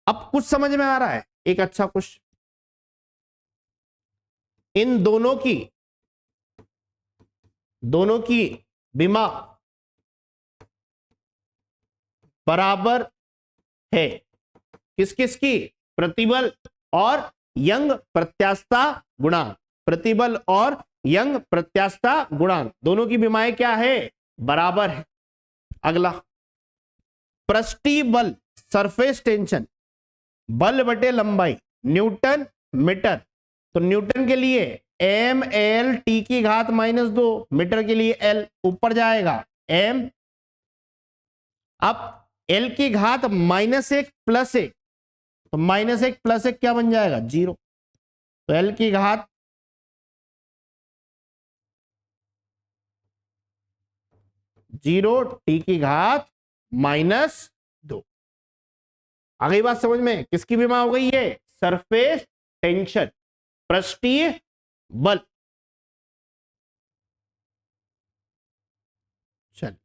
अब कुछ समझ में आ रहा है, एक अच्छा कुछ, इन दोनों की विमा बराबर है, किस किस की, प्रतिबल और यंग प्रत्यास्थता गुणांक। प्रतिबल और यंग प्रत्यास्थता गुणांक दोनों की विमाएं क्या है, बराबर है। अगला पृष्ठीय बल, सरफेस टेंशन, बल बटे लंबाई, न्यूटन मीटर, तो न्यूटन के लिए एम एल टी की घात -2, मीटर के लिए एल, ऊपर जाएगा एम, अब एल की घात -1 + 1, तो -1 + 1 क्या बन जाएगा, 0, तो एल की घात 0 टी की घात -2। आ गई बात समझ में, किसकी विमा हो गई है, सरफेस टेंशन, पृष्ठीय बल। चलिए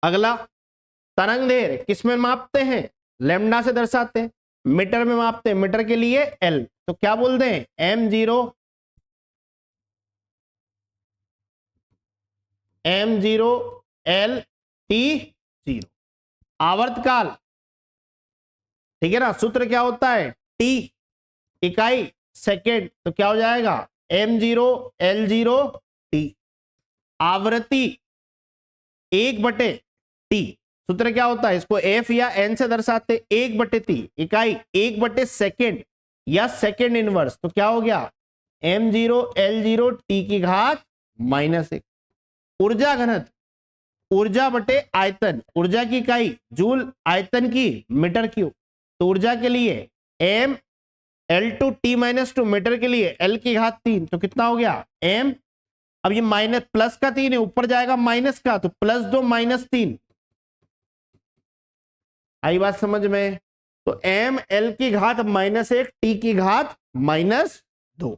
अगला, तरंग दैर्घ्य किसमें मापते हैं, लैम्डा से दर्शाते हैं, मीटर में मापते हैं, मीटर के लिए एल, तो क्या बोल दें, m0 l t0। आवर्तकाल, ठीक है ना, सूत्र क्या होता है, t, इकाई सेकेंड, तो क्या हो जाएगा, m0 l0 t। आवृत्ति 1/t, सूत्र क्या होता है, इसको f या n से दर्शाते, 1/t, इकाई 1/सेकेंड या सेकेंड इनवर्स, तो क्या हो गया, m0 l0 t की घात -1। ऊर्जा घनत्व, ऊर्जा बटे आयतन, ऊर्जा की इकाई जूल, आयतन की मीटर क्यूब, तो ऊर्जा के लिए m l2 t-2, मीटर के लिए l की घात 3, तो कितना हो गया m, अब ये माइनस प्लस का 3 है, ऊपर जाएगा माइनस का, तो +2 -3। आई बात समझ में, तो m l की घात -1 t की घात -2।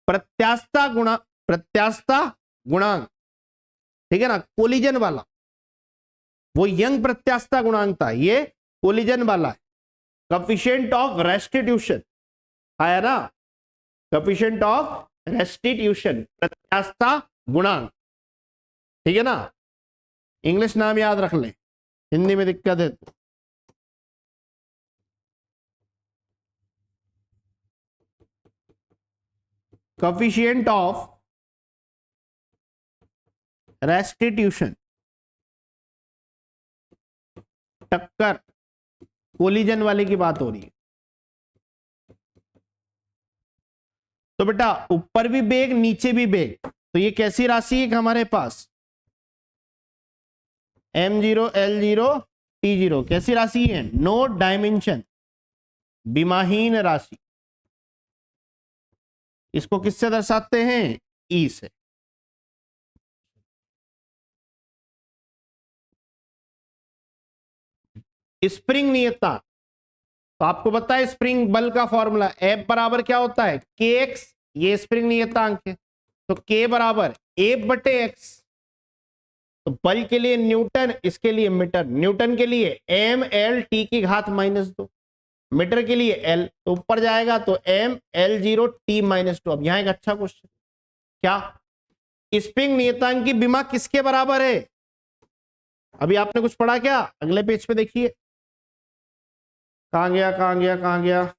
प्रत्यास्थता गुणांक, ठीक है ना, कोलिजन वाला, वो यंग प्रत्यास्थता गुणांक था, ये कोलिजन वाला है। कोएफिशिएंट ऑफ रेस्टिट्यूशन आया ना, कोएफिशिएंट ऑफ रेस्टिट्यूशन, प्रत्यास्थता गुणांक, ठीक है ना, इंग्लिश नाम याद रख ले, हिंदी में दिक्कत है तो। कोफिशिएंट ऑफ रेस्टिट्यूशन, टक्कर, कोलिजन वाले की बात हो रही है। तो बेटा ऊपर भी बेग नीचे भी बेग, तो ये कैसी राशि है हमारे पास, m0 l0 t0, कैसी राशि है, नो डायमेंशन, विमाहीन राशि। इसको किससे दर्शाते हैं, ई से। स्प्रिंग नियतांक, तो आपको पता है स्प्रिंग बल का फॉर्मूला F बराबर क्या होता है, kx, ये स्प्रिंग नियतांक है, तो k बराबर F बटे x। तो बल के लिए न्यूटन, इसके लिए मीटर, न्यूटन के लिए ml की घात -2, मीटर के लिए L, तो ऊपर जाएगा तो ml0 t-2। अब यहां एक अच्छा क्वेश्चन, क्या स्प्रिंग नियतांक की विमा किसके बराबर है, अभी आपने कुछ पढ़ा क्या, अगले पेज पे देखिए, कहां गया कहां गया कहां गया,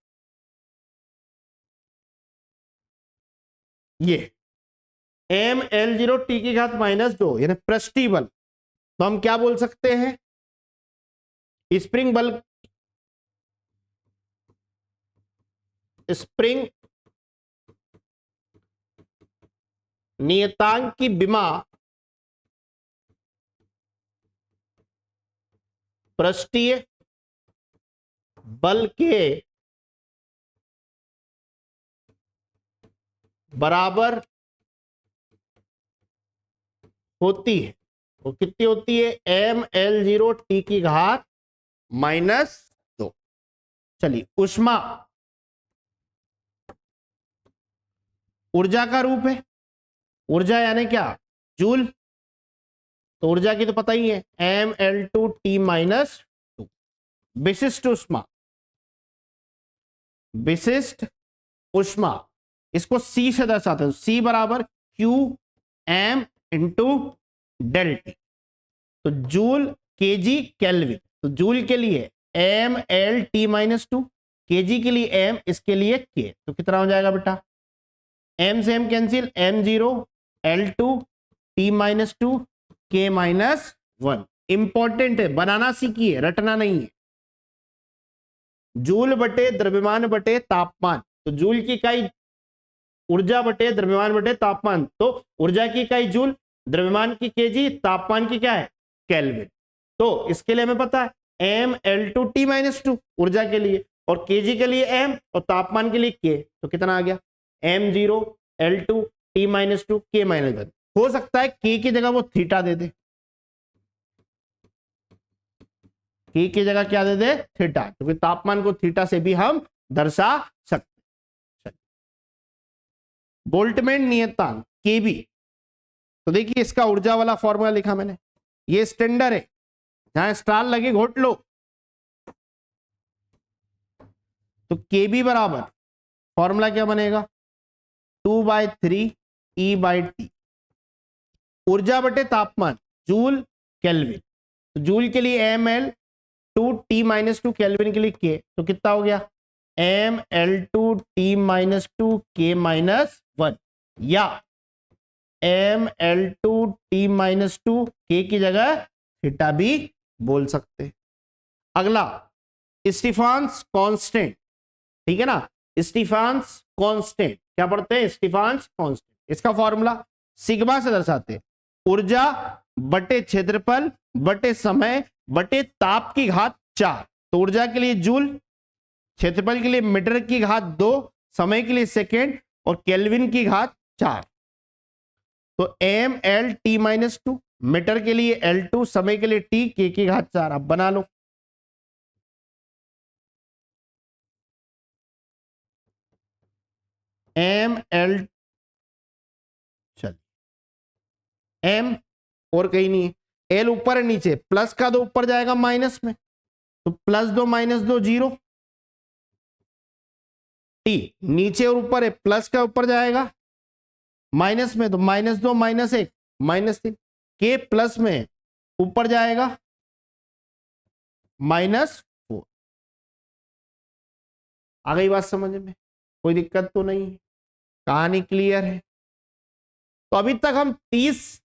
ये ml0 t की घात -2 यानी पृष्ठीय बल। तो हम क्या बोल सकते हैं, स्प्रिंग बल, स्प्रिंग नियतांक की विमा पृष्ठीय बल के बराबर होती है। वो कितनी होती है, ml0 t की घात -2। चलिए ऊष्मा ऊर्जा का रूप है, ऊर्जा यानी क्या, जूल, तो ऊर्जा की तो पता ही है ml2 t-2। विशिष्ट ऊष्मा, विशिष्ट ऊष्मा, इसको C से दर्शाते हैं, C बराबर Q m into del T, तो जूल केजी केल्विन, तो जूल के लिए ml t-2, केजी के लिए m, इसके लिए k, तो कितना हो जाएगा बेटा, m से m cancel, m0 l2 t-2 k-1। Important है, बनाना सीखिए, रटना नहीं है। जूल बटे द्रव्यमान बटे तापमान, तो जूल की इकाई ऊर्जा बटे द्रव्यमान बटे तापमान, तो ऊर्जा की इकाई जूल, द्रव्यमान की केजी, तापमान की क्या है, केल्विन। तो इसके लिए हमें पता है ml2 t-2 ऊर्जा के लिए, और केजी के लिए m, और तापमान के लिए k, तो कितना आ गया, m0 l2 t-2 k-1। हो सकता है k की जगह वो थीटा दे दे, k की जगह क्या दे दे, थीटा, क्योंकि तो तापमान को थीटा से भी हम दर्शा सकते। बोल्टमैन नियतांक केबी, तो देखिए इसका ऊर्जा वाला फॉर्मूला लिखा मैंने, ये स्टैंडर्ड है, जहां स्टार लगे घोट लो। तो केबी बराबर फॉर्मूला क्या बनेगा, 2/3 E/T, ऊर्जा बटे तापमान जूल केल्विन, तो जूल के लिए ml2 t-2, केल्विन के लिए k, तो कितना हो गया ml2 t-2 k-1, या ml2 t-2 k की जगह थीटा भी बोल सकते। अगला स्टीफान्स कांस्टेंट, ठीक है ना, स्टीफान्स कांस्टेंट, क्या पढ़ते हैं, स्टीफान्स कांस्टेंट, इसका फॉर्मूला सिग्मा से दर्शाते हैं, ऊर्जा बटे क्षेत्रफल बटे समय बटे ताप की घात 4, तो ऊर्जा के लिए जूल, क्षेत्रफल के लिए मीटर की घात 2, समय के लिए सेकेंड, और केल्विन की घात 4। तो ml t-2, मीटर के लिए l2, समय के लिए t, k की घात 4। अब बना लो, ml, चल m और कहीं नहीं है, l ऊपर है नीचे, प्लस का 2 ऊपर जाएगा माइनस में, तो +2 -2 0, t नीचे और ऊपर है, प्लस का ऊपर जाएगा माइनस में, तो -2 -1 -3, k प्लस में ऊपर जाएगा -4। आ गई बात समझ में? कोई दिक्कत तो नहीं है, कहानी क्लियर है। तो अभी तक हम 30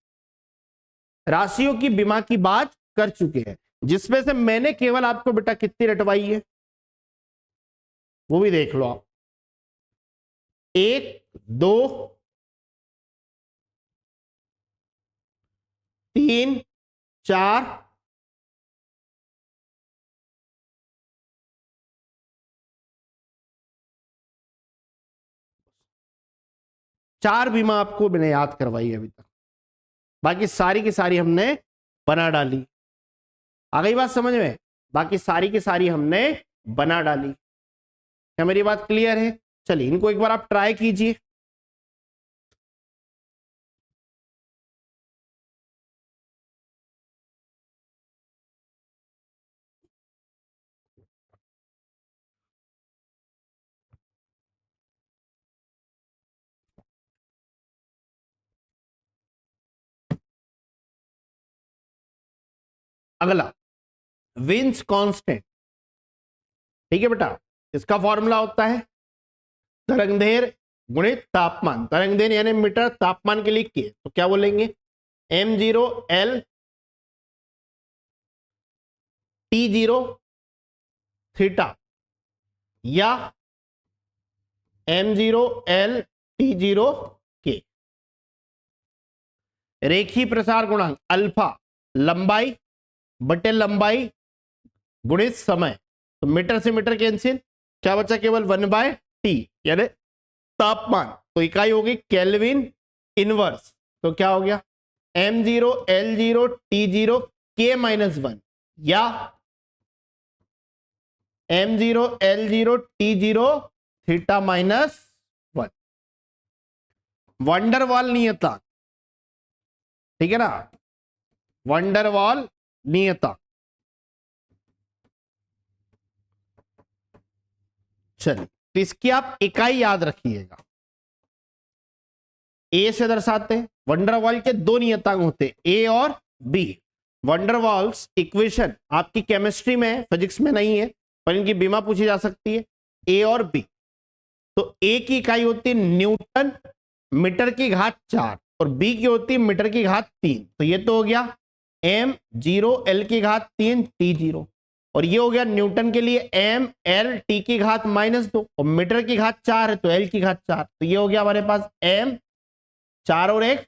राशियों की बीमा की बात कर चुके हैं, जिसमें से मैंने केवल आपको बेटा कितनी रटवाई है वो भी देख लो आप। 1 2 3 4 4 बीमा आपको मैंने याद करवाई अभी तक, बाकी सारी की सारी हमने बना डाली। आ गई बात समझ में? बाकी सारी की सारी हमने बना डाली। क्या मेरी बात क्लियर है? चलिए इनको एक बार आप ट्राई कीजिए। अगला विंस कांस्टेंट, ठीक है बेटा, इसका फॉर्मूला होता है तरंगदैर्घ्य गुणित तापमान। तरंगदैर्घ्य यानी मीटर, तापमान के लिए के, तो क्या बोलेंगे m0 L T0 थीटा या m0 L T0 के। रेखीय प्रसार गुणांक अल्फा लंबाई बटे लंबाई गुणित समय, तो मीटर से मीटर कैंसिल, क्या बचा केवल 1/t यानी तापमान, तो इकाई होगी केल्विन इनवर्स। तो क्या हो गया m0 L0 T0 K-1 या m0 L0 T0 theta -1। Van der Waals नियतांक, ठीक है ना, वंडरवाल नियतांक। चलिए तो इसकी आप इकाई याद रखिएगा। ए से दर्शाते हैं, वंडरवाल के दो नियतांक होते हैं ए और बी। वंडरवाल्स इक्वेशन आपकी केमिस्ट्री में, फिजिक्स में नहीं है, पर इनकी बीमा पूछी जा सकती है, ए और बी। तो ए की इकाई होती है न्यूटन मीटर की घात 4 और बी की होती है मीटर की घात 3। तो ये तो हो गया m0 L की घात 3 T0, और ये हो गया न्यूटन के लिए m L T की घात -2 और मीटर की घात 4 है तो L की घात 4। तो ये हो गया हमारे पास m 4 और 1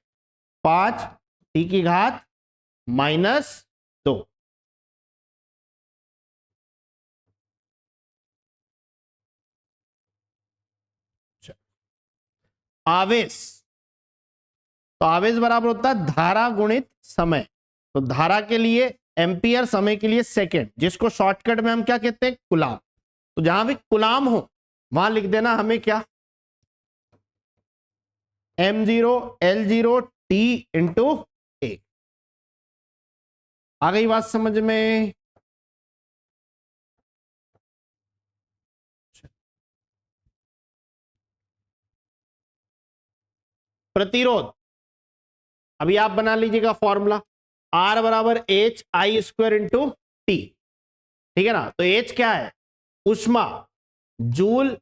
5 T की घात -2। आवेश, तो आवेश बराबर होता है धारा गुणित समय। तो धारा के लिए एम्पियर, समय के लिए सेकेंड, जिसको शॉर्टकट में हम क्या कहते हैं कुलाम। तो जहां भी कुलाम हो वहां लिख देना हमें क्या m0 L0 T इंटू ए। आ गई बात समझ में? प्रतिरोध, अभी आप बना लीजिएगा फॉर्मूला R बराबर HI² इंटू टी, ठीक है ना। तो H क्या है ऊष्मा, जूल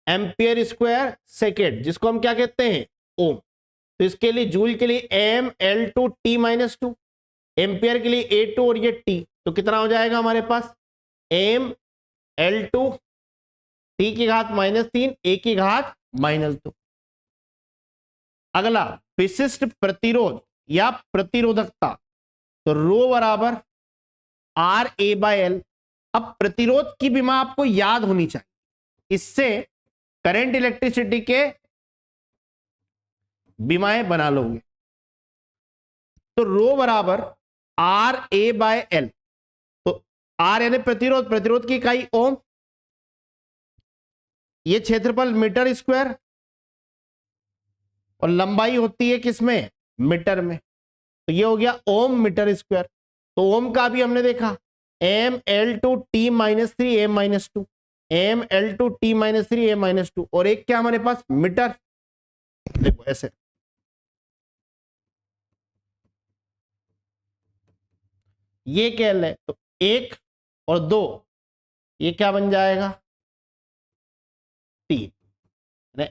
एम्पियर स्क्वायर सेकेंड, जिसको हम क्या कहते हैं ओम। तो इसके लिए जूल के लिए mL2T-2, एम्पियर के लिए A2 और ये T, तो कितना हो जाएगा हमारे पास mL2 T की घात -3 A की घात -2। अगला विशिष्ट प्रतिरोध या प्रतिरोधकता, तो रो बराबर RA/L। अब प्रतिरोध की बीमा आपको याद होनी चाहिए, इससे करंट इलेक्ट्रिसिटी के बीमाएं बना लोगे। तो रो बराबर RA/L, तो R यानी प्रतिरोध, प्रतिरोध की इकाई ओम, ये क्षेत्रफल मीटर स्क्वायर और लंबाई होती है किसमें मीटर में, तो ये हो गया ओम मीटर स्क्वायर। तो ओम का भी हमने देखा mL2T-3 A-2, mL2T-3 A-2, और एक क्या हमारे पास मीटर, देखो ऐसे। ये क्या है, तो 1 और 2, ये क्या बन जाएगा 3,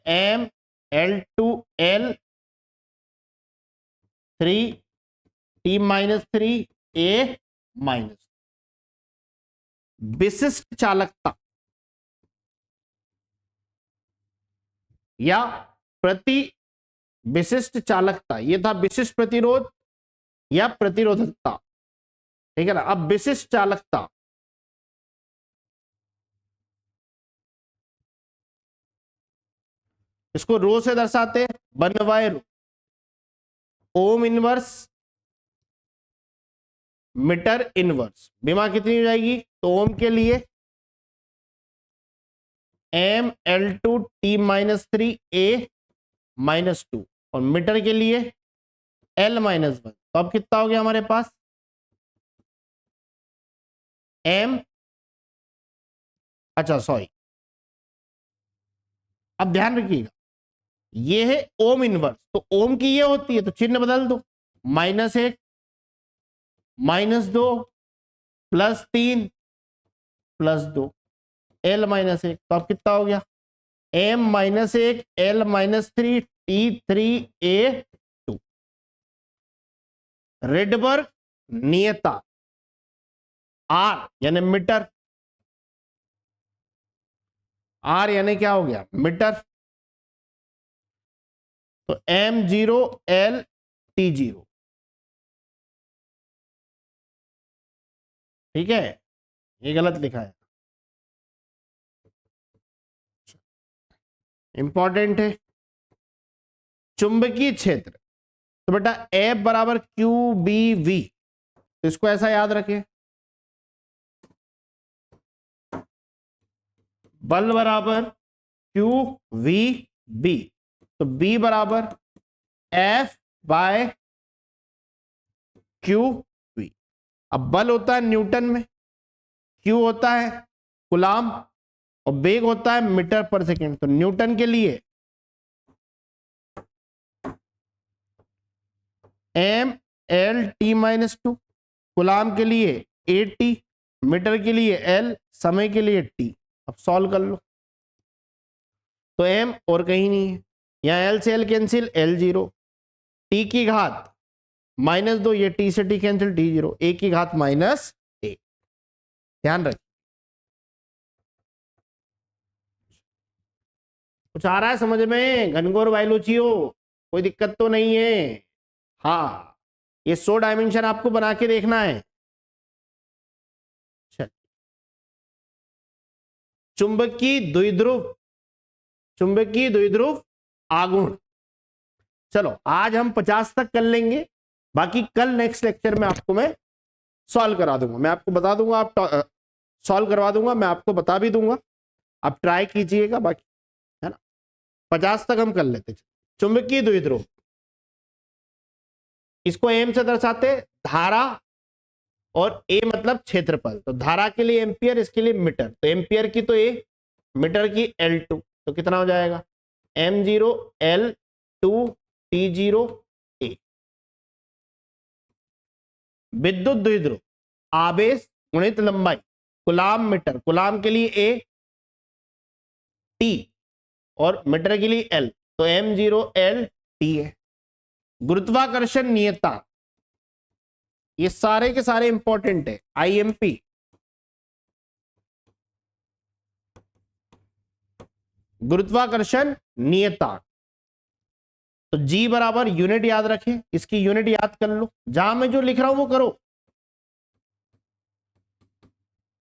M L two L 3 T minus 3 A minus. विशिष्ट चालकता या प्रति विशिष्ट चालकता, ये था विशिष्ट प्रतिरोध या प्रतिरोधकता, ठीक है ना। अब विशिष्ट चालकता, इसको रो से दर्शाते हैं, 1/रो ओम इनवर्स मीटर इनवर्स। बीमा कितनी हो जाएगी, तो ओम के लिए M L two T minus 3 A minus 2, और मीटर के लिए एल माइनस 1। तो अब कितना हो गया हमारे पास, एम, अच्छा सॉरी, अब ध्यान रखिएगा, ये है ओम इनवर्स, तो ओम की ये होती है तो चिन्ह बदल दो, -1 -2 +3 +2 एल -1। तो अब कितना हो गया, m -1 l -3 T3A2। Rydberg नियता R यानी मीटर, R यानी क्या हो गया मीटर, तो m0 l T0, ठीक है, ये गलत लिखा है, इंपॉर्टेंट है। चुंबकीय क्षेत्र, तो बेटा F बराबर क्यू बी वी, तो इसको ऐसा याद रखें, बल बराबर क्यू वी बी, तो B बराबर F बाय क्यू वी। अब बल होता है न्यूटन में, क्यू होता है कूलाम, और वेग होता है मीटर पर सेकेंड। तो न्यूटन के लिए एम एल टी -2, कूलाम के लिए ए टी, मीटर के लिए एल, समय के लिए टी। अब सॉल्व कर लो, तो एम और कहीं नहीं है, यहाँ एल से एल कैंसिल, L0, टी की घात -2, ये टी से टी कैंसिल, T0, ए की घात -1। ध्यान रख, कुछ आ रहा है समझ में घनघोर बायोलॉजियो, कोई दिक्कत तो नहीं है। हाँ, ये 100 डायमेंशन आपको बना के देखना है। चल, चुंबकीय द्विध्रुव, चुंबकीय द्विध्रुव आघूर्ण। चलो आज हम 50 तक कर लेंगे, बाकी कल नेक्स्ट लेक्चर में आपको मैं सॉल्व करा दूंगा, मैं आपको बता दूंगा, आप सॉल्व करवा दूंगा, मैं आपको बता भी दूंगा, आप ट्राई कीजिएगा, बाकी है ना 50 तक हम कर लेते। चुंबकीय द्विध्रुव, इसको एम से दर्शाते धारा, और ए मतलब क्षेत्रफल, तो धारा के लिए एम्पियर, इसके लिए मीटर, तो एम्पियर की तो ए, मीटर की L2, तो कितना हो जाएगा m0 L2 T0 A। विद्युत द्विध्रुव, आवेश गुणित लंबाई, कूलाम मीटर, कूलाम के लिए ए टी और मीटर के लिए एल, तो m0 L T है। गुरुत्वाकर्षण नियतांक, ये सारे के सारे इंपॉर्टेंट है, IMP, गुरुत्वाकर्षण नियतांक, तो G बराबर यूनिट याद रखें, इसकी यूनिट याद कर लो, जहां मैं जो लिख रहा हूं वो करो,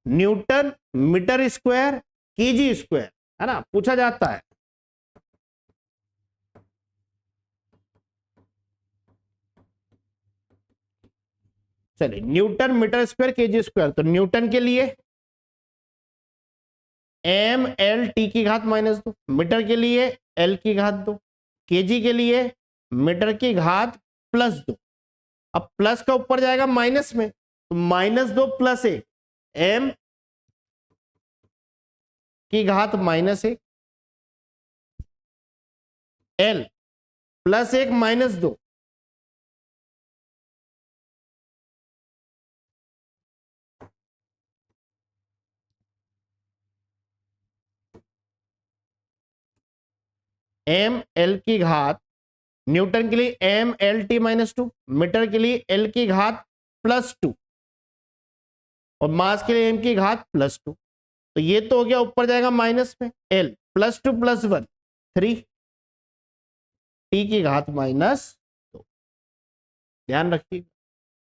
newton metre square kg square, है ना, पूछा जाता है। चलिए, newton metre square kg square, तो न्यूटन के लिए एम एल टी की घात -2, मीटर के लिए एल की घात 2, केजी के लिए मीटर की घात +2। अब प्लस का ऊपर जाएगा माइनस में, तो -2 +1 एम की घात -1 एल +1 -2 एम एल की घात, न्यूटन के लिए एम एल टी -2, मीटर के लिए एल की घात +2 और मास के लिए एम की घात +2। तो ये तो हो गया, ऊपर जाएगा माइनस में, एल +2 + 1 3, टी की घात -2। ध्यान रखिए।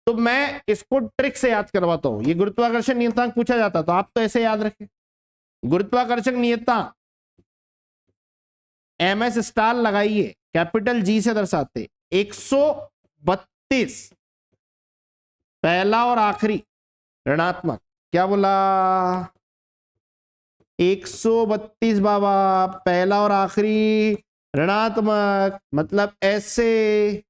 तो मैं इसको ट्रिक से याद करवाता हूं। ये गुरुत्वाकर्षण नियतांक पूछा जाता तो आप तो ऐसे याद रखें। गुरुत्वाकर्षण नियतांक एमएस स्टार लगाइए, कैपिटल जी से दर्शाते 132 पहला और आखिरी ऋणात्मक। क्या बोला? 132 बाबा, पहला और आखिरी ऋणात्मक, मतलब ऐसे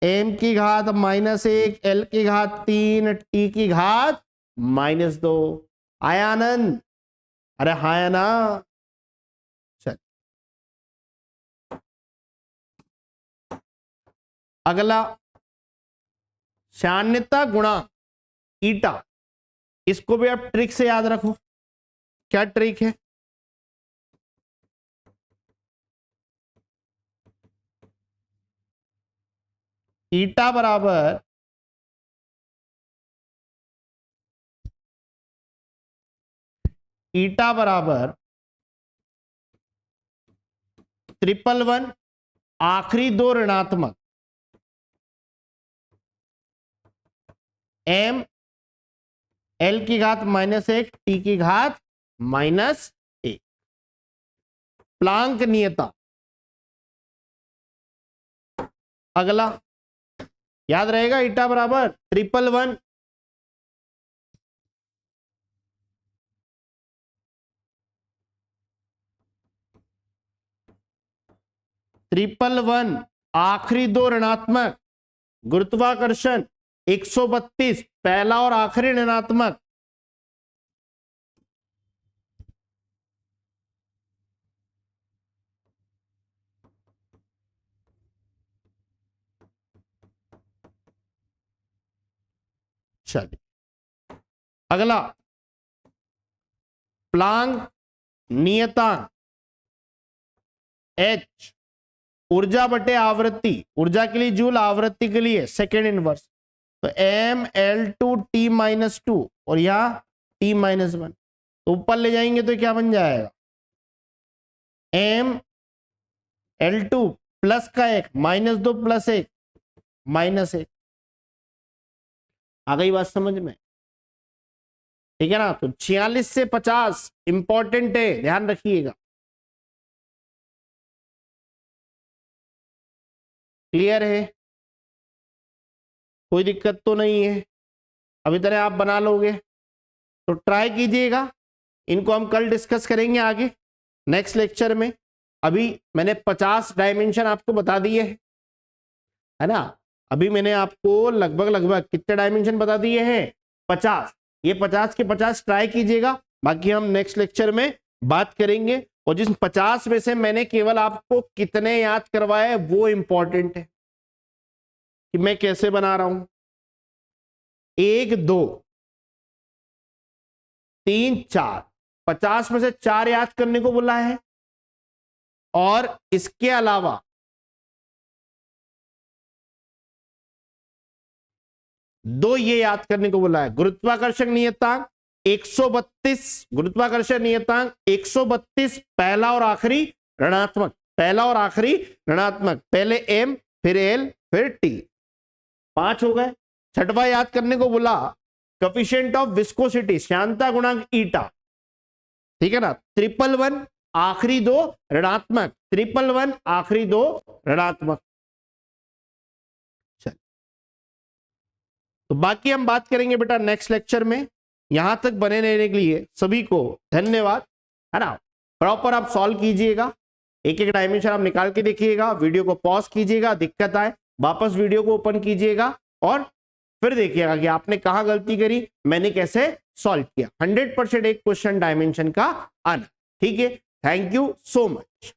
एम की घात -1, एल की घात 3, टी की घात -2। आया आनंद? अरे हाँ या ना? चल अगला, साम्यता गुणांक ईटा, इसको भी आप ट्रिक से याद रखो। क्या ट्रिक है? ईटा बराबर ईटा बराबर 111 आखिरी दो ऋणात्मक एम एल की घात -1, टी की घात -1। प्लांक नियता। अगला याद रहेगा, ईटा बराबर 111 111 आखिरी दो ऋणात्मक गुरुत्वाकर्षण 132 पहला और आखिरी ऋणात्मक चलिए अगला, प्लांक नियतांक H ऊर्जा बटे आवृत्ति, ऊर्जा के लिए जूल, आवृत्ति के लिए सेकेंड इनवर्स। तो mL2T-2 और यहां T-1, तो ऊपर ले जाएंगे तो क्या बन जाएगा? mL2 प्लस का 1 -2 + 1 -1। आ गई बात समझ में? ठीक है ना? तो 46 से 50 इंपॉर्टेंट है, ध्यान रखिएगा। क्लियर है? कोई दिक्कत तो नहीं है? अभी तरह आप बना लोगे तो ट्राई कीजिएगा। इनको हम कल डिस्कस करेंगे आगे नेक्स्ट लेक्चर में। अभी मैंने 50 डायमेंशन आपको बता दिए है ना? अभी मैंने आपको लगभग कितने डायमेंशन बता दिए हैं? 50। ये 50 के 50 ट्राई कीजिएगा, बाकी हम नेक्स्ट लेक्चर में बात करेंगे। और जिस 50 में से मैंने केवल आपको कितने याद करवाए वो इंपॉर्टेंट है कि मैं कैसे बना रहा हूं। 1 2 3 4, 50 में से 4 याद करने को बोला है। और इसके अलावा दो ये याद करने को बोला है, गुरुत्वाकर्षण नियतांक 132, गुरुत्वाकर्षण नियतांक 132 पहला और आखिरी ऋणात्मक, पहला और आखिरी ऋणात्मक, पहले एम फिर एल फिर टी। 5 हो गए। छठवां याद करने को बोला कोएफिशिएंट ऑफ विस्कोसिटी, श्यानता गुणांक ईटा। ठीक है ना? 111 आखिरी दो ऋणात्मक, 111 आखिरी दो ऋणात्मक। तो बाकी हम बात करेंगे बेटा नेक्स्ट लेक्चर में। यहां तक बने रहने के लिए सभी को धन्यवाद, है ना? प्रॉपर आप सॉल्व कीजिएगा, एक एक डायमेंशन आप निकाल के देखिएगा, वीडियो को पॉज कीजिएगा, दिक्कत आए वापस वीडियो को ओपन कीजिएगा और फिर देखिएगा कि आपने कहां गलती करी, मैंने कैसे सॉल्व किया। 100% एक क्वेश्चन डायमेंशन का आना। ठीक है, थैंक यू सो मच।